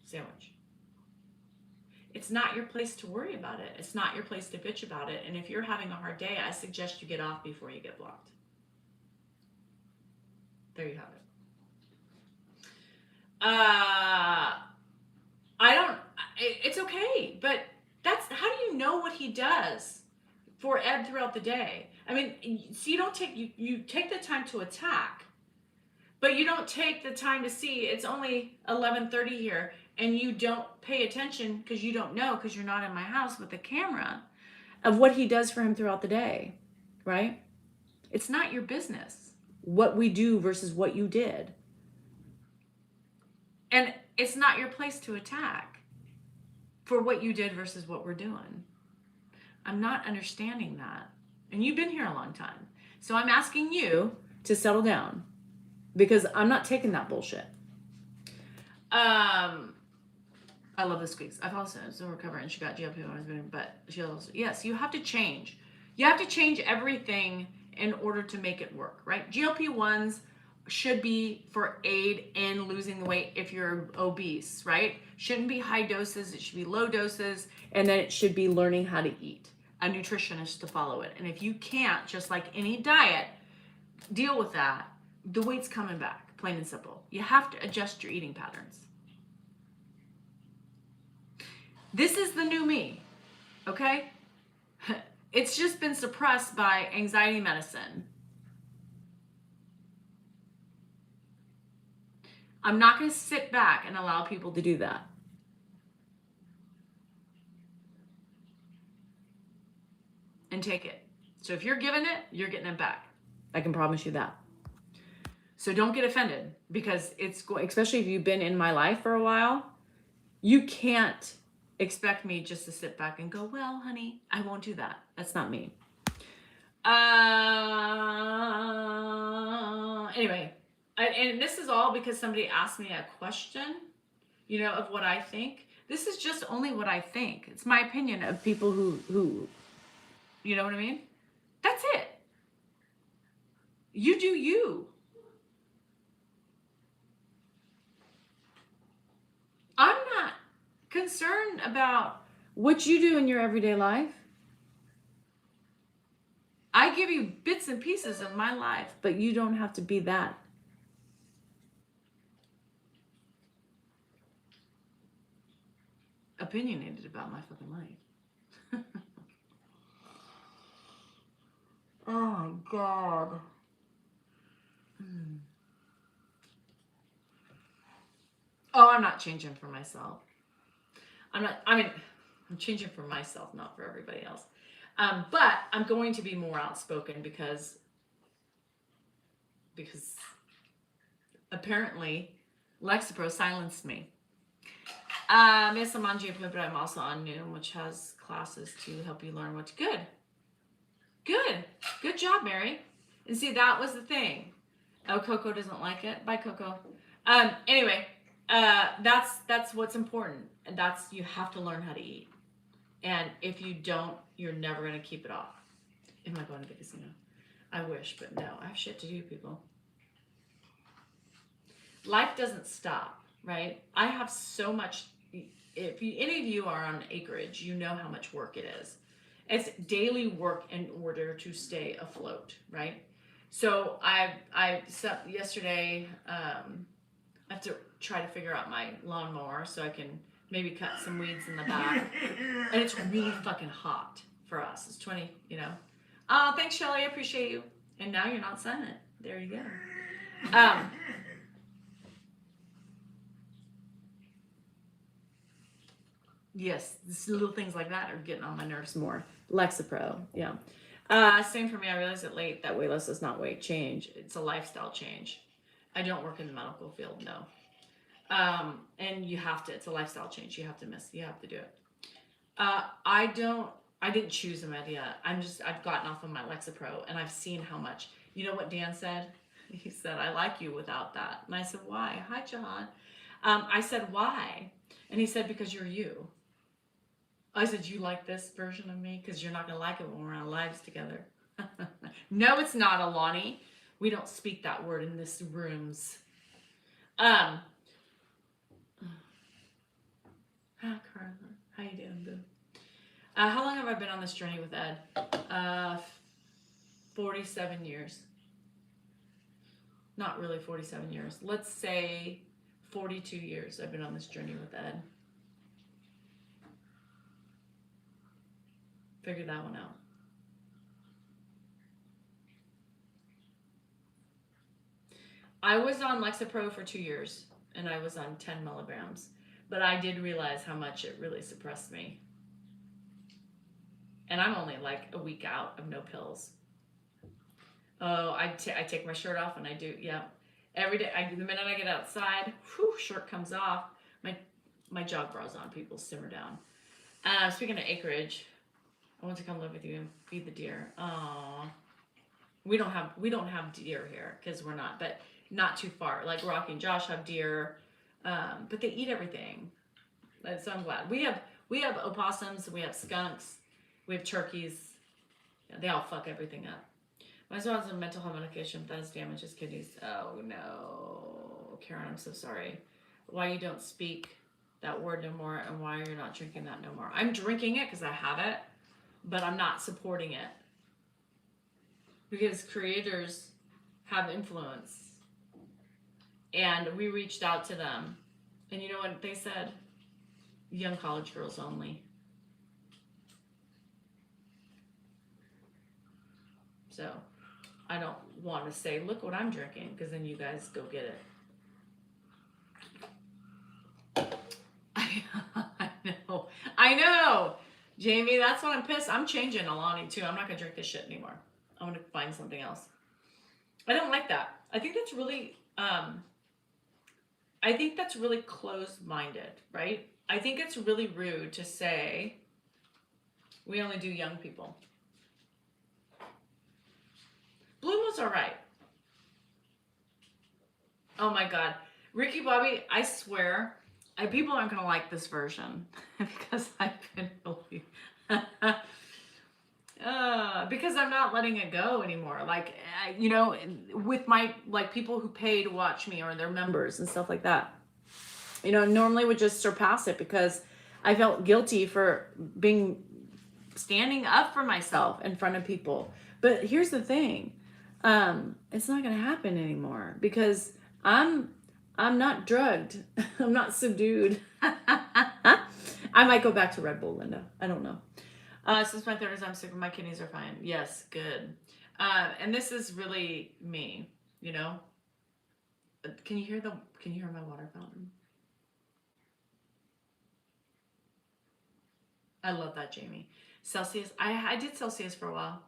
sandwich. It's not your place to worry about it. It's not your place to bitch about it. And if you're having a hard day, I suggest you get off before you get blocked. There you have it. It's okay, but that's, how do you know what he does for Ed throughout the day? I mean, so you don't take, you take the time to attack, but you don't take the time to see it's only 11:30 here and you don't pay attention because you don't know, because you're not in my house with the camera, of what he does for him throughout the day, right? It's not your business what we do versus what you did. And it's not your place to attack for what you did versus what we're doing. I'm not understanding that. And you've been here a long time. So I'm asking you to settle down because I'm not taking that bullshit. I love the squeaks. I've also recovered and she got GLP-1, but she also, yes, you have to change. You have to change everything in order to make it work, right? GLP-1s should be for aid in losing the weight if you're obese, right? Shouldn't be high doses, it should be low doses, and then it should be learning how to eat. A nutritionist to follow it. And if you can't, just like any diet, deal with that, the weight's coming back, plain and simple. You have to adjust your eating patterns. This is the new me, okay? It's just been suppressed by anxiety medicine. I'm not going to sit back and allow people to do that. And take it. So if you're giving it, you're getting it back. I can promise you that. So don't get offended, because it's going, especially if you've been in my life for a while, you can't expect me just to sit back and go, well, honey, I won't do that. That's not me. Anyway, and this is all because somebody asked me a question, you know, of what I think. This is just only what I think. It's my opinion of people who you know what I mean? That's it. You do you. I'm not concerned about what you do in your everyday life. I give you bits and pieces of my life, but you don't have to be that. Opinionated about my fucking life. Oh my God. Oh, I'm not changing for myself. I'm changing for myself, not for everybody else. But I'm going to be more outspoken because apparently Lexapro silenced me. Miss Amanji, but I'm also on Noom, which has classes to help you learn what's good. Good job, Mary. And see, that was the thing. Oh, Coco doesn't like it. Bye, Coco. Anyway, that's what's important. And that's, you have to learn how to eat. And if you don't, you're never going to keep it off. Am I going to the casino? I wish, but no. I have shit to do, people. Life doesn't stop, right? I have so much. If any of you are on acreage, you know how much work it is. It's daily work in order to stay afloat, right? So yesterday, I have to try to figure out my lawnmower so I can maybe cut some weeds in the back. And it's really fucking hot for us. It's 20, you know. Oh, thanks, Shelly. I appreciate you. And now you're not silent. There you go. Yes, little things like that are getting on my nerves more. Lexapro, yeah. Same for me. I realized it late that weight loss is not weight change. It's a lifestyle change. I don't work in the medical field, no. And you have to. It's a lifestyle change. You have to do it. I didn't choose a med yet. I've gotten off of my Lexapro, and I've seen how much. You know what Dan said? He said, "I like you without that." And I said, "Why?" Hi, John. I said, "Why?" And he said, "Because you're you." I said, "You like this version of me? Because you're not going to like it when we're on lives together." No, it's not, Alani. We don't speak that word in this rooms. Hi, Carla. How you doing, boo? How long have I been on this journey with Ed? 47 years. Not really 47 years. Let's say 42 years I've been on this journey with Ed. Figure that one out. I was on Lexapro for 2 years, and I was on 10 milligrams. But I did realize how much it really suppressed me. And I'm only like a week out of no pills. Oh, I take my shirt off and I do, yeah. Every day, the minute I get outside, shirt comes off. My jog bra's on, people, simmer down. Speaking of acreage, I want to come live with you and feed the deer. Aww. We don't have deer here because we're not, but not too far. Like Rocky and Josh have deer, but they eat everything. So I'm glad. We have opossums, we have skunks, we have turkeys. Yeah, they all fuck everything up. My son's on mental health medication, but that has damaged his kidneys. Oh no, Karen, I'm so sorry. Why you don't speak that word no more, and why you're not drinking that no more? I'm drinking it because I have it, but I'm not supporting it. Because creators have influence. And we reached out to them. And you know what they said? Young college girls only. So I don't want to say, look what I'm drinking, because then you guys go get it. I know. Jamie, that's what I'm pissed. I'm changing Alani too. I'm not going to drink this shit anymore. I'm going to find something else. I don't like that. I think that's really closed-minded, right? I think it's really rude to say we only do young people. Blue was all right. Oh my God. Ricky Bobby, I swear, people aren't going to like this version because I've been really... because I'm not letting it go anymore. Like, with my, like, people who pay to watch me or their members and stuff like that, normally would just surpass it because I felt guilty for standing up for myself in front of people. But here's the thing. It's not going to happen anymore because I'm not drugged. I'm not subdued. I might go back to Red Bull, Linda. I don't know. Since my 30s, I'm sick, but my kidneys are fine. Yes, good. And this is really me, Can you hear my water fountain? I love that, Jamie. Celsius. I did Celsius for a while.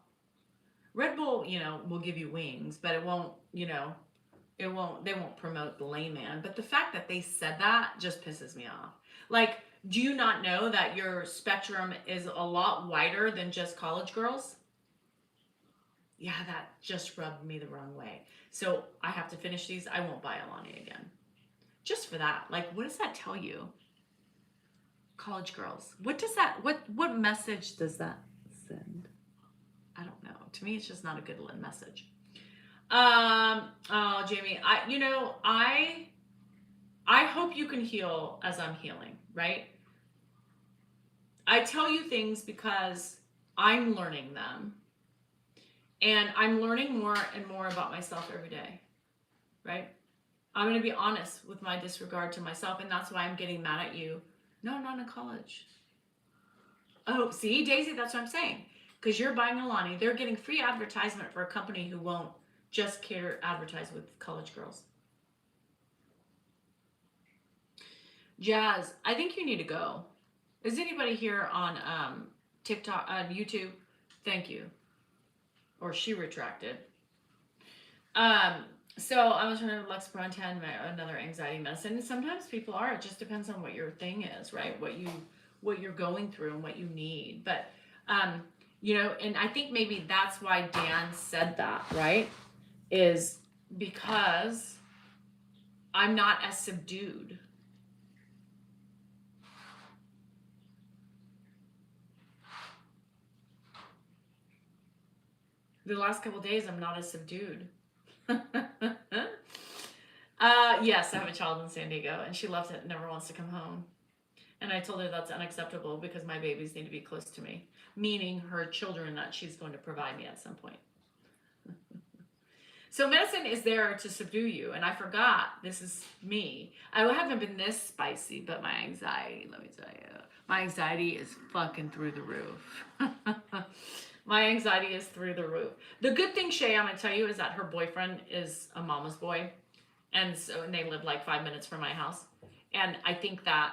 Red Bull, will give you wings, but it won't, they won't promote the layman. But the fact that they said that just pisses me off. Like, do you not know that your spectrum is a lot wider than just college girls? Yeah, that just rubbed me the wrong way. So I have to finish these. I won't buy Alani again. Just for that. Like, what does that tell you? college girls. What message does that send? I don't know. To me, it's just not a good message. Oh, Jamie, I hope you can heal as I'm healing, right? I tell you things because I'm learning them. And I'm learning more and more about myself every day, right? I'm going to be honest with my disregard to myself, and that's why I'm getting mad at you. No, I'm not in college. Oh, see, Daisy, that's what I'm saying. Because you're buying Alani, they're getting free advertisement for a company who won't just care advertise with college girls. Jazz, I think you need to go. Is anybody here on TikTok, YouTube? Thank you. Or she retracted. So I was trying to Lexapro 10, another anxiety medicine. And sometimes people are. It just depends on what your thing is, right? What you're going through and what you need. But and I think maybe that's why Dan said that, right? Is because I'm not as subdued. The last couple days, I'm not as subdued. Yes, I have a child in San Diego, and she loves it and never wants to come home. And I told her that's unacceptable because my babies need to be close to me, meaning her children that she's going to provide me at some point. So medicine is there to subdue you, and I forgot this is me. I haven't been this spicy, but my anxiety, let me tell you, my anxiety is fucking through the roof. My anxiety is through the roof. The good thing, Shay, I'm gonna tell you, is that her boyfriend is a mama's boy, and they live like 5 minutes from my house, and I think that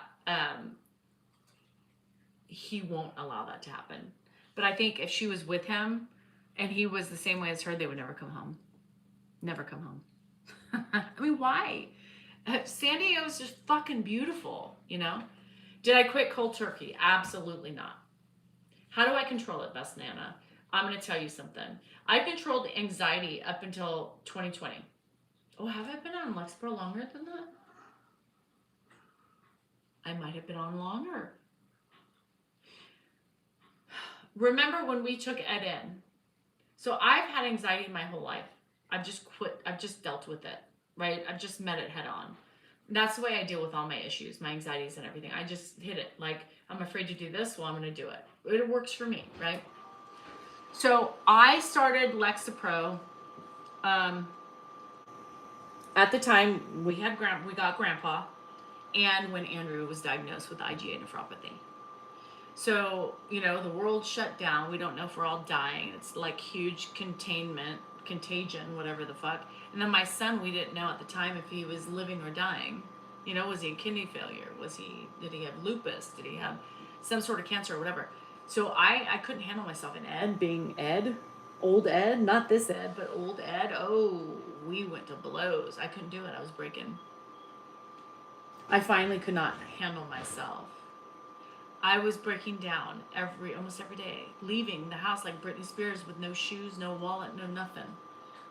he won't allow that to happen. But I think if she was with him, and he was the same way as her, they would never come home. Never come home. I mean, why? San Diego's just fucking beautiful, you know? Did I quit cold turkey? Absolutely not. How do I control it, Best Nana? I'm going to tell you something. I controlled anxiety up until 2020. Oh, have I been on Lexapro longer than that? I might have been on longer. Remember when we took Ed in? So I've had anxiety my whole life. I've just dealt with it, right? I've just met it head on. That's the way I deal with all my issues, my anxieties and everything. I just hit it. Like, I'm afraid to do this, well, I'm going to do it. It works for me, right? So I started Lexapro. At the time, we got Grandpa, and when Andrew was diagnosed with IgA nephropathy. So, the world shut down. We don't know if we're all dying. It's like huge contagion, whatever the fuck. And then my son, we didn't know at the time if he was living or dying. Was he in kidney failure? Did he have lupus? Did he have some sort of cancer or whatever? So I couldn't handle myself. And Ed, being Ed, old Ed, not this Ed, but old Ed, oh, we went to blows. I couldn't do it. I was breaking. I finally could not handle myself. I was breaking down almost every day, leaving the house like Britney Spears with no shoes, no wallet, no nothing,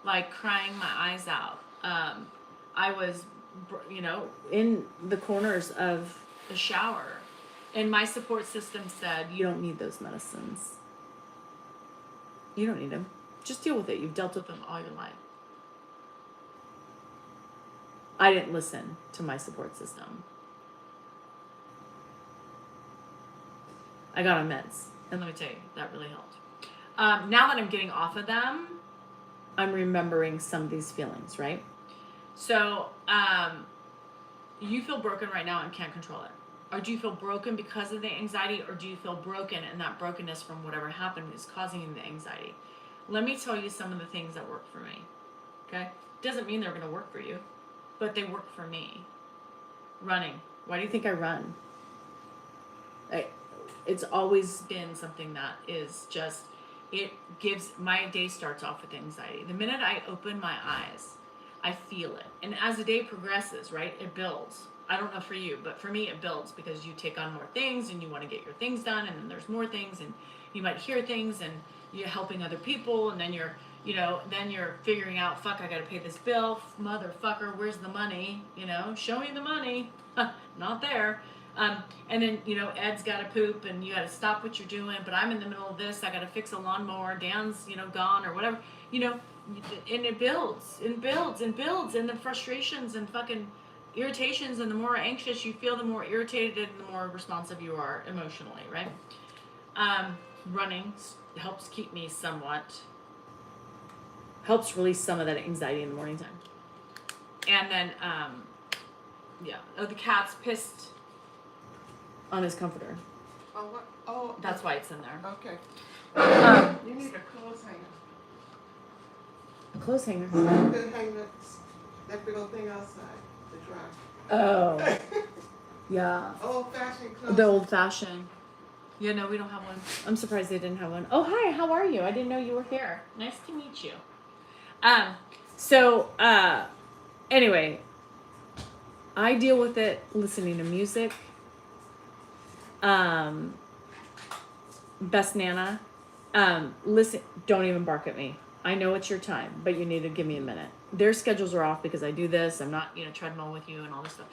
like crying my eyes out. I was, in the corners of the shower, and my support system said, you don't need those medicines. You don't need them. Just deal with it. You've dealt with them all your life. I didn't listen to my support system. I got on meds, and let me tell you, that really helped. Now that I'm getting off of them, I'm remembering some of these feelings, right? So, you feel broken right now and can't control it. Or do you feel broken because of the anxiety, or do you feel broken and that brokenness from whatever happened is causing you the anxiety? Let me tell you some of the things that work for me, okay? Doesn't mean they're going to work for you, but they work for me. Running. Why do you think I run? It's always been something that is just, my day starts off with anxiety. The minute I open my eyes, I feel it. And as the day progresses, right, it builds. I don't know for you, but for me it builds because you take on more things and you want to get your things done, and then there's more things, and you might hear things, and you're helping other people, and then you're figuring out, fuck, I got to pay this bill. Motherfucker, where's the money? Show me the money. Not there. And then, you know, Ed's got to poop and you got to stop what you're doing, but I'm in the middle of this. I got to fix a lawnmower. Dan's, you know, gone or whatever, you know, and it builds and builds and builds, and the frustrations and fucking irritations, and the more anxious you feel, the more irritated and the more responsive you are emotionally, right? Running helps keep me somewhat, helps release some of that anxiety in the morning time. And then, yeah. Oh, the cat's pissed on his comforter. Oh, what? Oh, That's why it's in there. okay. You need a clothes hanger. A clothes hanger. You could hang that big old thing outside to dry. Oh, yeah. Old-fashioned clothes. The old fashioned. Yeah, no, we don't have one. I'm surprised they didn't have one. Oh, hi, how are you? I didn't know you were here. Nice to meet you. Anyway, I deal with it listening to music. Best Nana. Listen, don't even bark at me. I know it's your time, but you need to give me a minute. Their schedules are off because I do this. I'm not, you know, treadmill with you and all this stuff.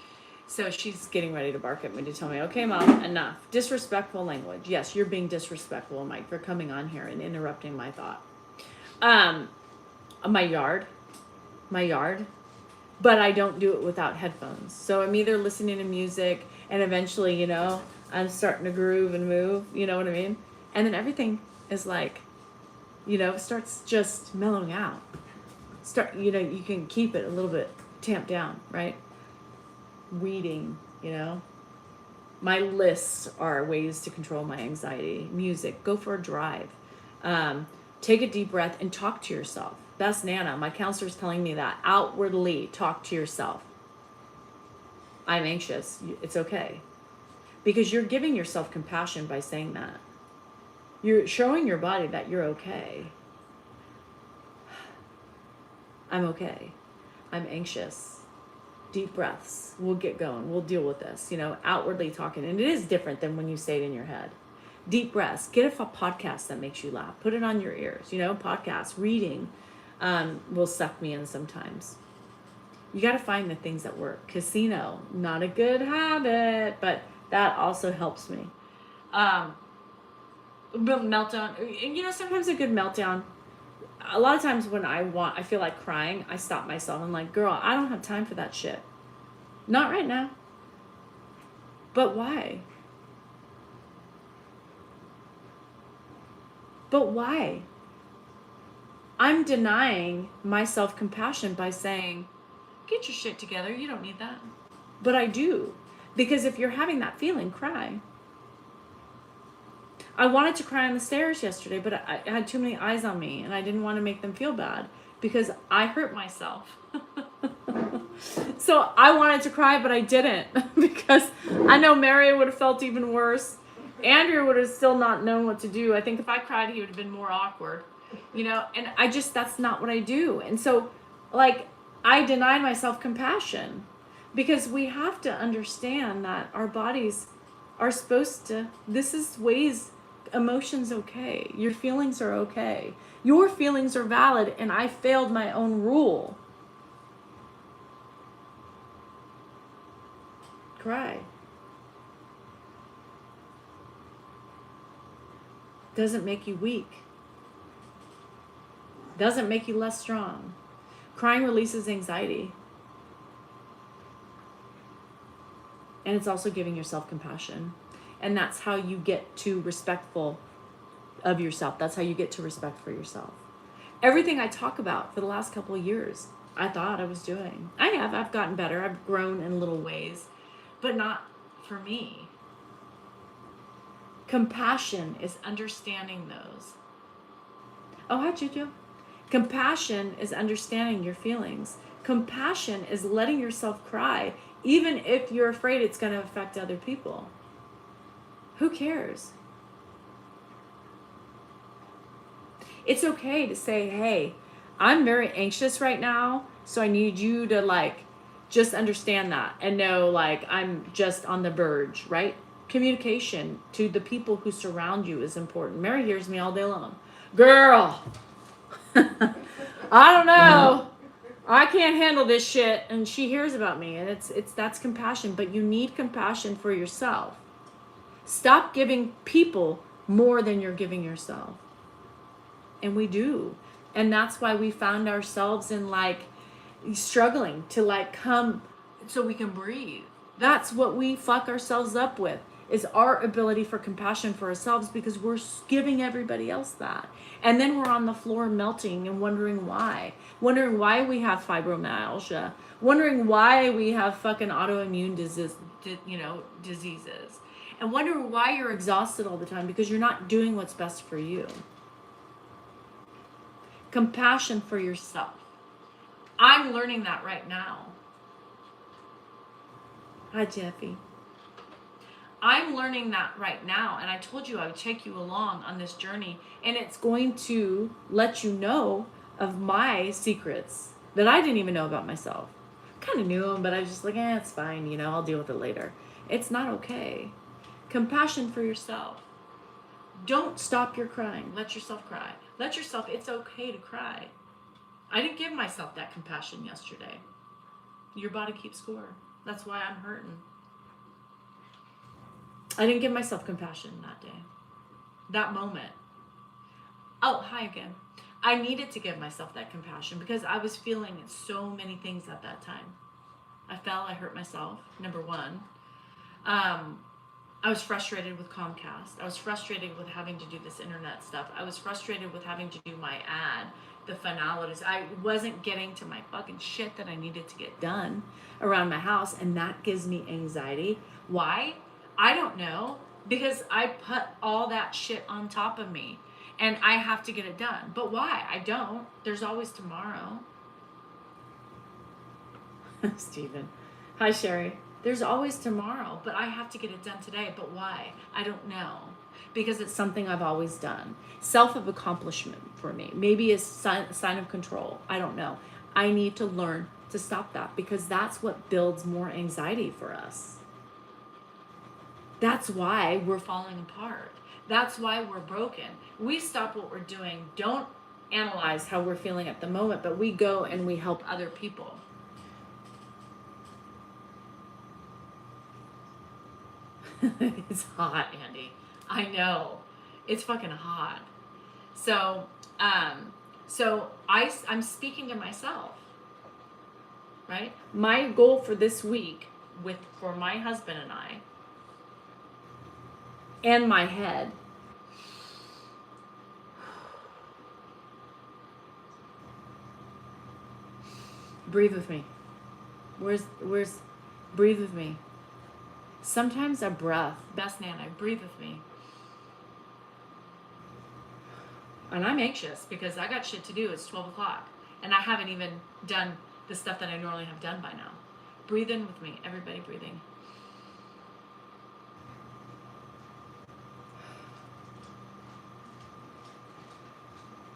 So she's getting ready to bark at me to tell me, okay, Mom, enough. Disrespectful language. Yes, you're being disrespectful, Mike, for coming on here and interrupting my thought. My yard. But I don't do it without headphones. So I'm either listening to music and eventually, you know, I'm starting to groove and move, you know what I mean? And then everything is like, you know, starts just mellowing out. You know, you can keep it a little bit tamped down, right? Reading, you know. My lists are ways to control my anxiety. Music, go for a drive. Take a deep breath and talk to yourself. That's Nana. My counselor's telling me that. Outwardly talk to yourself. I'm anxious. It's okay. Because you're giving yourself compassion by saying that. You're showing your body that you're okay. I'm okay. I'm anxious. Deep breaths. We'll get going. We'll deal with this. You know, outwardly talking. And it is different than when you say it in your head. Deep breaths. Get a podcast that makes you laugh. Put it on your ears. You know, podcasts, reading will suck me in sometimes. You got to find the things that work. Casino, not a good habit, but that also helps me. Meltdown. And you know, sometimes a good meltdown. A lot of times when I feel like crying, I stop myself. I'm like, girl, I don't have time for that shit. Not right now. But why? But why? I'm denying my self-compassion by saying, get your shit together. You don't need that. But I do. Because if you're having that feeling, cry. I wanted to cry on the stairs yesterday, but I had too many eyes on me, and I didn't want to make them feel bad because I hurt myself. So I wanted to cry, but I didn't because I know Mary would have felt even worse. Andrew would have still not known what to do. I think if I cried, he would have been more awkward, you know, and that's not what I do. And so, like, I denied myself compassion because we have to understand that our bodies are supposed to, this is ways, emotions okay. Your feelings are okay. Your feelings are valid, and I failed my own rule. Cry. Doesn't make you weak. Doesn't make you less strong. Crying releases anxiety. And it's also giving yourself compassion. And that's how you get to respectful of yourself. That's how you get to respect for yourself. Everything I talk about for the last couple of years, I thought I was doing. I've gotten better. I've grown in little ways, but not for me. Compassion is understanding those. Oh, hi, Juju. Compassion is understanding your feelings. Compassion is letting yourself cry, even if you're afraid it's going to affect other people. Who cares? It's okay to say, hey, I'm very anxious right now, so I need you to, like, just understand that and know, like, I'm just on the verge, right? Communication to the people who surround you is important. Mary hears me all day long. Girl, I don't know. I can't handle this shit, and she hears about me, and that's compassion, but you need compassion for yourself. Stop giving people more than you're giving yourself. And we do. And that's why we found ourselves in like struggling to like come so we can breathe. That's what we fuck ourselves up with, is our ability for compassion for ourselves, because we're giving everybody else that. And then we're on the floor melting and wondering why we have fibromyalgia, wondering why we have fucking autoimmune diseases, and wondering why you're exhausted all the time, because you're not doing what's best for you. Compassion for yourself. I'm learning that right now. Hi, Jeffy. I'm learning that right now, and I told you I would take you along on this journey, and it's going to let you know of my secrets that I didn't even know about myself. Kind of knew them, but I was just like, it's fine, I'll deal with it later. It's not okay. Compassion for yourself. Don't stop your crying. Let yourself cry. It's okay to cry. I didn't give myself that compassion yesterday. Your body keeps score. That's why I'm hurting. I didn't give myself compassion that day. That moment. Oh, hi again. I needed to give myself that compassion because I was feeling so many things at that time. I fell, I hurt myself, number one. I was frustrated with Comcast. I was frustrated with having to do this internet stuff. I was frustrated with having to do my ad, the finalities. I wasn't getting to my fucking shit that I needed to get done around my house, and that gives me anxiety. Why? I don't know, because I put all that shit on top of me, and I have to get it done. But why? I don't. There's always tomorrow. Stephen. Hi, Sherry. There's always tomorrow, but I have to get it done today. But why? I don't know. Because it's something I've always done. Self of accomplishment for me. Maybe a sign of control. I don't know. I need to learn to stop that, because that's what builds more anxiety for us. That's why we're falling apart. That's why we're broken. We stop what we're doing. Don't analyze how we're feeling at the moment, but we go and we help other people. It's hot, Andy. I know. It's fucking hot. So I'm speaking to myself, right? My goal for this week for my husband and I, and my head, breathe with me. Where's breathe with me. Sometimes a breath, best Nana, breathe with me. And I'm anxious because I got shit to do. It's 12 o'clock. And I haven't even done the stuff that I normally have done by now. Breathe in with me. Everybody breathing.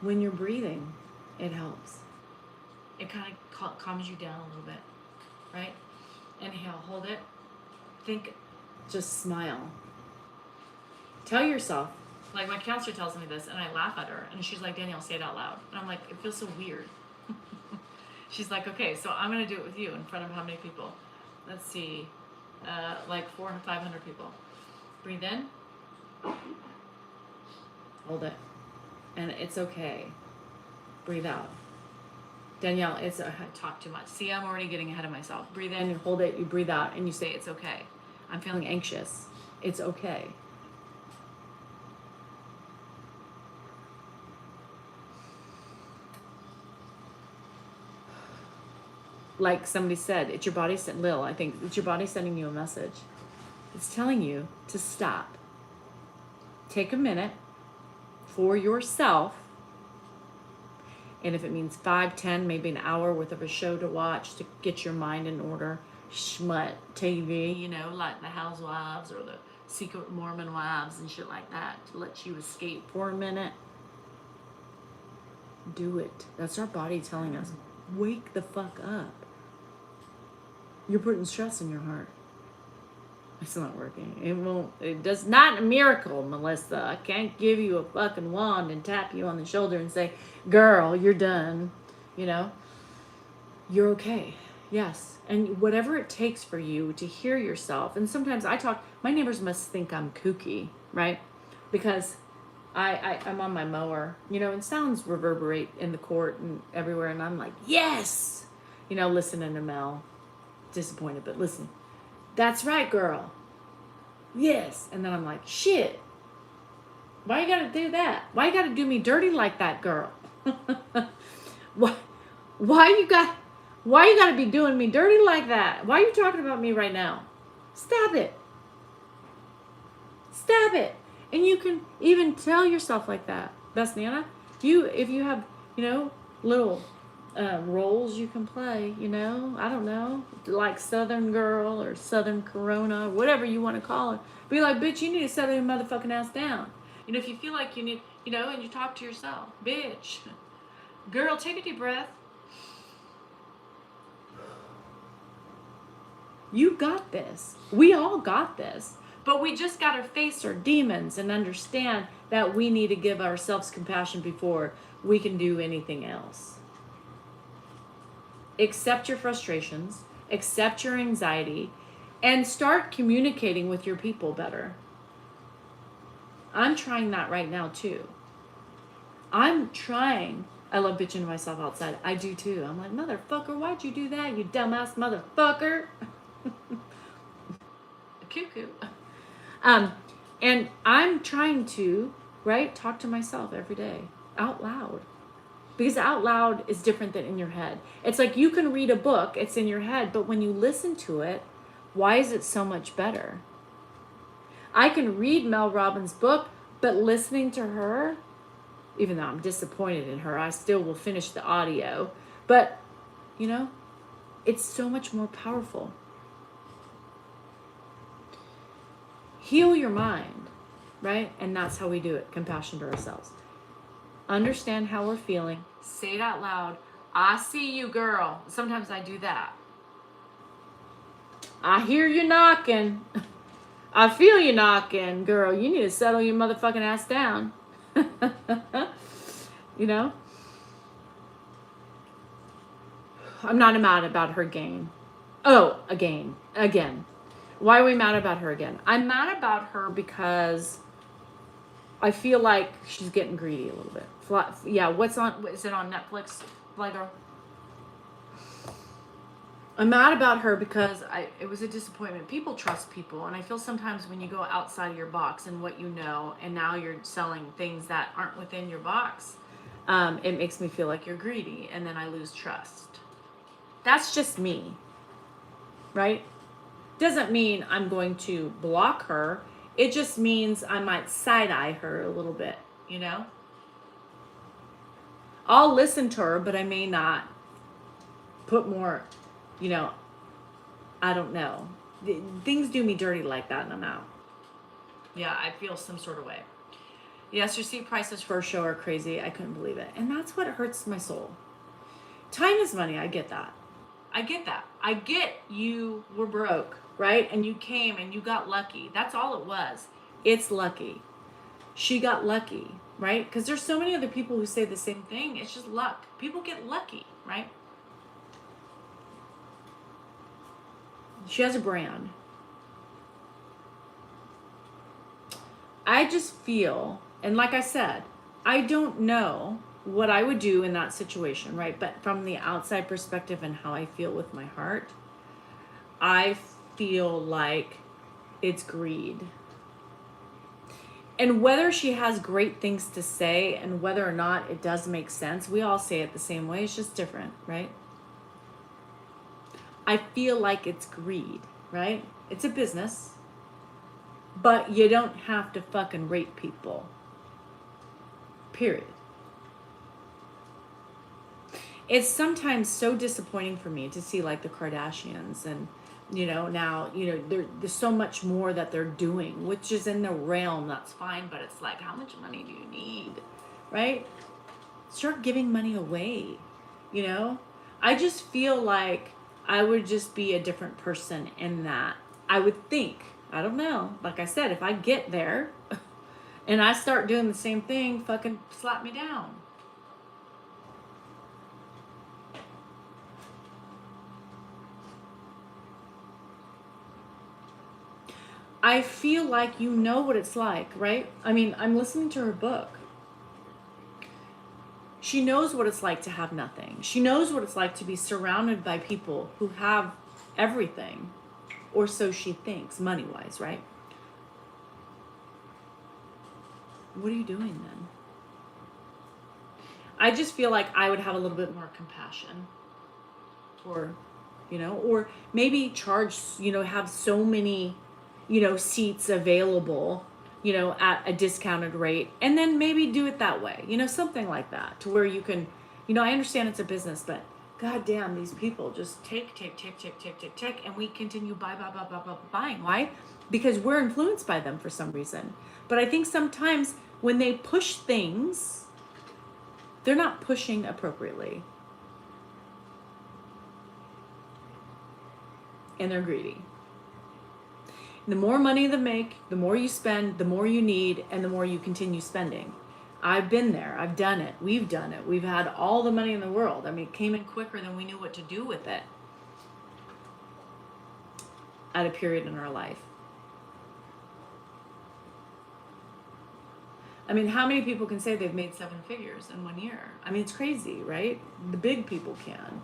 When you're breathing, it helps. It kind of calms you down a little bit, right? Inhale, hold it. Think, just smile. Tell yourself, like my counselor tells me this, and I laugh at her, and she's like, Danielle, say it out loud. And I'm like, it feels so weird. She's like, okay, so I'm going to do it with you in front of how many people? Let's see, like 400 or 500 people. Breathe in. Hold it. And it's okay. Breathe out. Danielle, I talk too much. See, I'm already getting ahead of myself. Breathe in, you hold it, you breathe out, and you say, it's okay. I'm feeling anxious. It's okay. Like somebody said, it's your body, Lil, I think, it's your body sending you a message. It's telling you to stop. Take a minute for yourself. And if it means 5, 10, maybe an hour worth of a show to watch to get your mind in order, schmut TV, like the Housewives or the Secret Mormon Wives and shit like that, to let you escape for a minute, do it. That's our body telling us, wake the fuck up. You're putting stress in your heart. It's not working. It does not a miracle, Melissa. I can't give you a fucking wand and tap you on the shoulder and say, girl, you're done. you're okay. Yes. And whatever it takes for you to hear yourself. And sometimes my neighbors must think I'm kooky, right? Because I'm on my mower, and sounds reverberate in the court and everywhere. And I'm like, yes, listening to Mel. Disappointed, but listen, that's right, girl. Yes. And then I'm like, shit. Why you gotta do that? Why you gotta do me dirty like that, girl? why, why you gotta be doing me dirty like that? Why are you talking about me right now? Stop it. Stop it. And you can even tell yourself like that. Best Nana, if you have, little roles you can play, I don't know, like Southern Girl or Southern Corona, whatever you want to call it. Be like, bitch, you need to settle your motherfucking ass down. If you feel like you need, and you talk to yourself, bitch, girl, take a deep breath. You got this. We all got this. But we just got to face our demons and understand that we need to give ourselves compassion before we can do anything else. Accept your frustrations, accept your anxiety, and start communicating with your people better. I'm trying that right now too. I'm trying. I love bitching to myself outside. I do too. I'm like, motherfucker, why'd you do that, you dumbass motherfucker? Cuckoo. And I'm trying to, talk to myself every day out loud. Because out loud is different than in your head. It's like you can read a book, it's in your head, but when you listen to it, why is it so much better? I can read Mel Robbins' book, but listening to her, even though I'm disappointed in her, I still will finish the audio. But, it's so much more powerful. Heal your mind, right? And that's how we do it. Compassion to ourselves. Understand how we're feeling. Say it out loud. I see you, girl. Sometimes I do that. I hear you knocking. I feel you knocking, girl. You need to settle your motherfucking ass down. I'm not mad about her gain. Oh, again. Why are we mad about her again? I'm mad about her because I feel like she's getting greedy a little bit. Yeah, is it on Netflix, Fly Girl? I'm mad about her because it was a disappointment. People trust people, and I feel sometimes when you go outside of your box and what you know, and now you're selling things that aren't within your box, it makes me feel like you're greedy, and then I lose trust. That's just me, right? Doesn't mean I'm going to block her. It just means I might side-eye her a little bit, I'll listen to her, but I may not put more, I don't know. Things do me dirty like that and I'm out. Yeah, I feel some sort of way. Yes, your seat prices for a show are crazy. I couldn't believe it. And that's what hurts my soul. Time is money. I get that. I get you were broke, right? And you came and you got lucky. That's all it was. It's lucky. She got lucky, right? Because there's so many other people who say the same thing. It's just luck. People get lucky, right? She has a brand. I just feel, and like I said, I don't know what I would do in that situation, right? But from the outside perspective and how I feel with my heart, I feel like it's greed. And whether she has great things to say and whether or not it does make sense, we all say it the same way. It's just different, right? I feel like it's greed, right? It's a business. But you don't have to fucking rape people. Period. It's sometimes so disappointing for me to see like the Kardashians and, now, there's so much more that they're doing, which is in the realm, that's fine, but it's like, how much money do you need, right? Start giving money away, I just feel like I would just be a different person in that. I would think, I don't know, like I said, if I get there and I start doing the same thing, fucking slap me down. I feel like you know what it's like, right? I mean, I'm listening to her book. She knows what it's like to have nothing. She knows what it's like to be surrounded by people who have everything, or so she thinks, money-wise, right? What are you doing then? I just feel like I would have a little bit more compassion. Or, or maybe charge, have so many, seats available, at a discounted rate, and then maybe do it that way, something like that, to where you can, I understand it's a business, but god damn, these people just take, and we continue buying. Why? Because we're influenced by them for some reason. But I think sometimes when they push things, they're not pushing appropriately. And they're greedy. The more money they make, the more you spend, the more you need, and the more you continue spending. I've been there. I've done it. We've done it. We've had all the money in the world. I mean, it came in quicker than we knew what to do with it at a period in our life. I mean, how many people can say they've made 7 figures in 1 year? I mean, it's crazy, right? The big people can.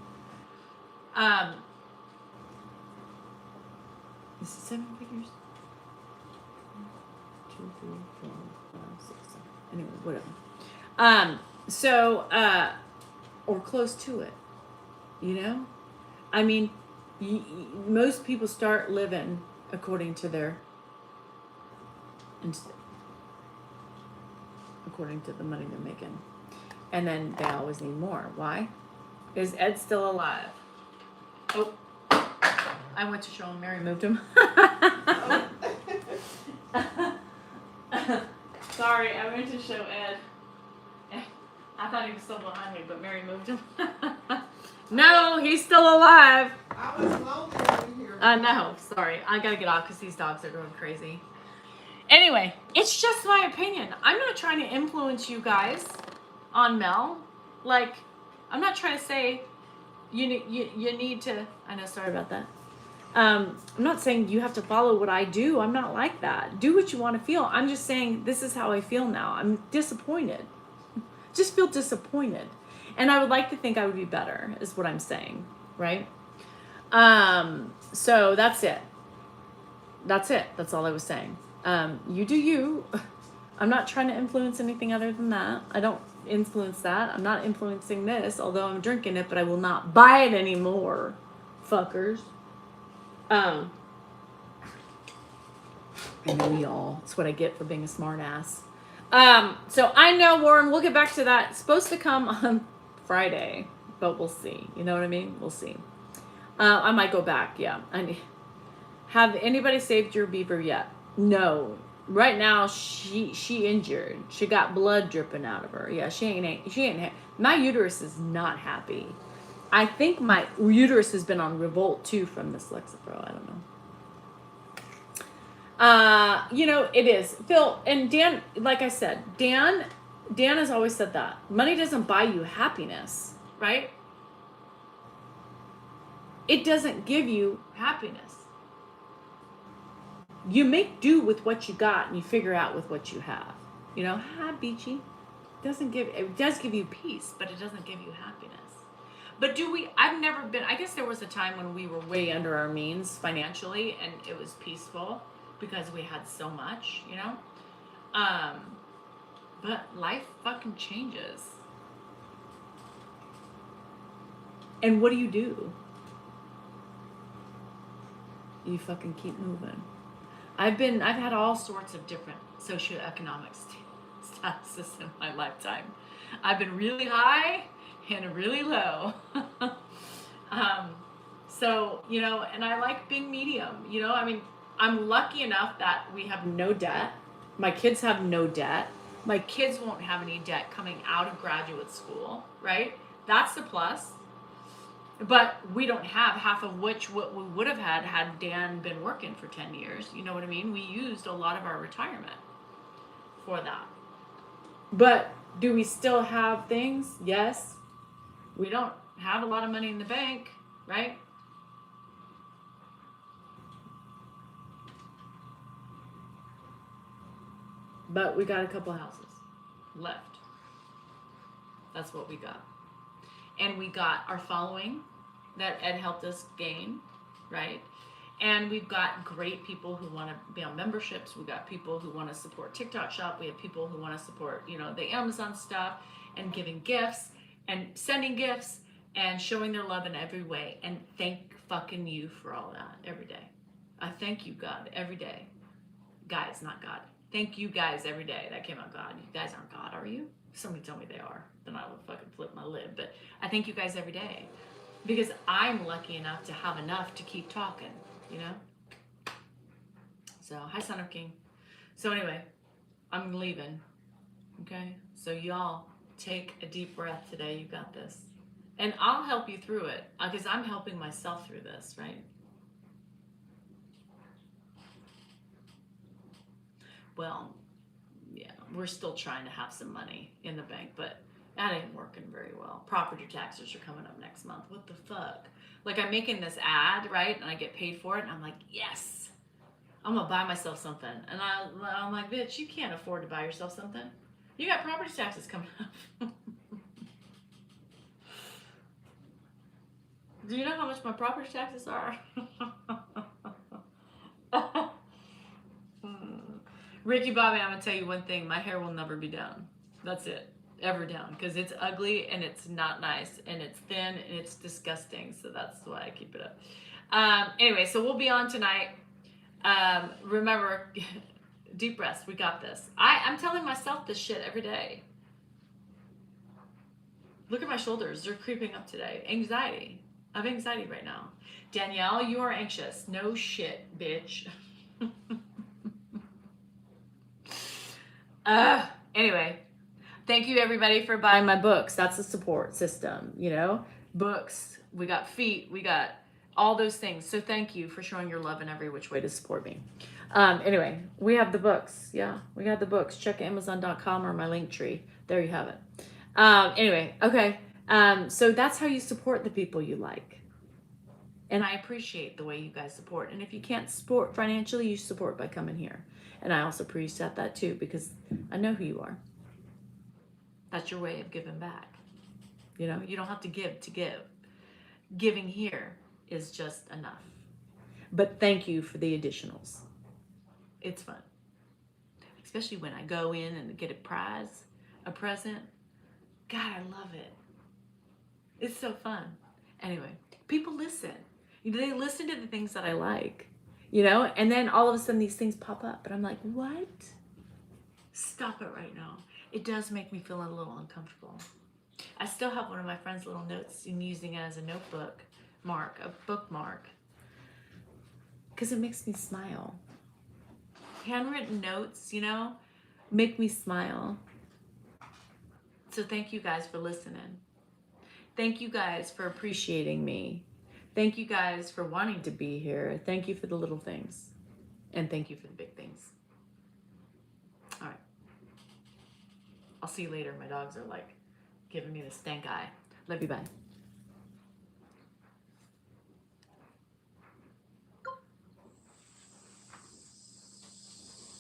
Is it 7 figures? 2, 3, 4, 5, 6, 7. Anyway, whatever. Or close to it. I mean, most people start living according to according to the money they're making. And then they always need more. Why? Is Ed still alive? Oh. I went to show him. Mary moved him. Sorry, I went to show Ed. I thought he was still behind me, but Mary moved him. No, he's still alive. I was lonely over here. No, sorry. I gotta get off because these dogs are going crazy. Anyway, it's just my opinion. I'm not trying to influence you guys on Mel. Like, I'm not trying to say you need to. I know. Sorry about that. I'm not saying you have to follow what I do. I'm not like that. Do what you want to feel. I'm just saying this is how I feel now. I'm disappointed. Just feel disappointed. And I would like to think I would be better, is what I'm saying, right? So that's it. That's it. That's all I was saying. You do you. I'm not trying to influence anything other than that. I don't influence that. I'm not influencing this, although I'm drinking it, but I will not buy it anymore, fuckers. I know y'all. That's what I get for being a smart ass. So I know, Warren, we'll get back to that. It's supposed to come on Friday, but we'll see. You know what I mean? We'll see. I might go back. Yeah. Have anybody saved your beaver yet? No. Right now, she injured. She got blood dripping out of her. Yeah, she ain't. My uterus is not happy. I think my uterus has been on revolt too from this Lexapro. I don't know. It is. Phil and Dan, like I said, Dan has always said that. Money doesn't buy you happiness, right? It doesn't give you happiness. You make do with what you got and you figure out with what you have. Beachy. It does give you peace, but it doesn't give you happiness. But I've never been, I guess there was a time when we were way under our means financially and it was peaceful because we had so much, but life fucking changes. And what do? You fucking keep moving. I've had all sorts of different socioeconomic statuses in my lifetime. I've been really high and really low. And I like being medium, I'm lucky enough that we have no debt. My kids have no debt. My kids won't have any debt coming out of graduate school, right? That's the plus. But we don't have half of what we would have had Dan been working for 10 years. You know what I mean? We used a lot of our retirement for that. But do we still have things? Yes. We don't have a lot of money in the bank, right? But we got a couple houses left. That's what we got. And we got our following that Ed helped us gain, right? And we've got great people who want to be on memberships. We've got people who want to support TikTok Shop. We have people who want to support, the Amazon stuff and giving gifts and sending gifts and showing their love in every way. And thank fucking you for all that every day. I thank you, God, every day. Guys, not God. Thank you guys every day. That came out God. You guys aren't God, are you? Somebody tell me they are. Then I would fucking flip my lid. But I thank you guys every day. Because I'm lucky enough to have enough to keep talking, So, hi, Son of King. So anyway, I'm leaving. Okay? So y'all take a deep breath today. You got this. And I'll help you through it. Because I'm helping myself through this, right? Well, yeah, we're still trying to have some money in the bank, but that ain't working very well. Property taxes are coming up next month. What the fuck? Like, I'm making this ad, right? And I get paid for it. And I'm like, yes, I'm going to buy myself something. And I'm like, bitch, you can't afford to buy yourself something. You got property taxes coming up. Do you know how much my property taxes are? Ricky Bobby, I'm going to tell you one thing. My hair will never be down. That's it. Ever down. Because it's ugly and it's not nice. And it's thin and it's disgusting. So that's why I keep it up. Anyway, so we'll be on tonight. Remember, deep breaths. We got this. I'm telling myself this shit every day. Look at my shoulders. They're creeping up today. Anxiety. I have anxiety right now. Danielle, you are anxious. No shit, bitch. Anyway, thank you everybody for buying my books. That's the support system, books, we got feet, we got all those things. So thank you for showing your love in every which way to support me. Anyway, we have the books. Yeah, we got the books. Check Amazon.com or my link tree. There you have it. Anyway, okay. So that's how you support the people you like. And I appreciate the way you guys support. And if you can't support financially, you support by coming here. And I also preset that too, because I know who you are. That's your way of giving back. You don't have to give to give. Giving here is just enough. But thank you for the additionals. It's fun. Especially when I go in and get a present. God, I love it. It's so fun. Anyway, people listen. They listen to the things that I like. And then all of a sudden these things pop up. And I'm like, what? Stop it right now. It does make me feel a little uncomfortable. I still have one of my friend's little notes and using it as a notebook a bookmark. Because it makes me smile. Handwritten notes, make me smile. So thank you guys for listening. Thank you guys for appreciating me. Thank you guys for wanting to be here. Thank you for the little things. And thank you for the big things. All right. I'll see you later. My dogs are giving me the stank eye. Love you, bye.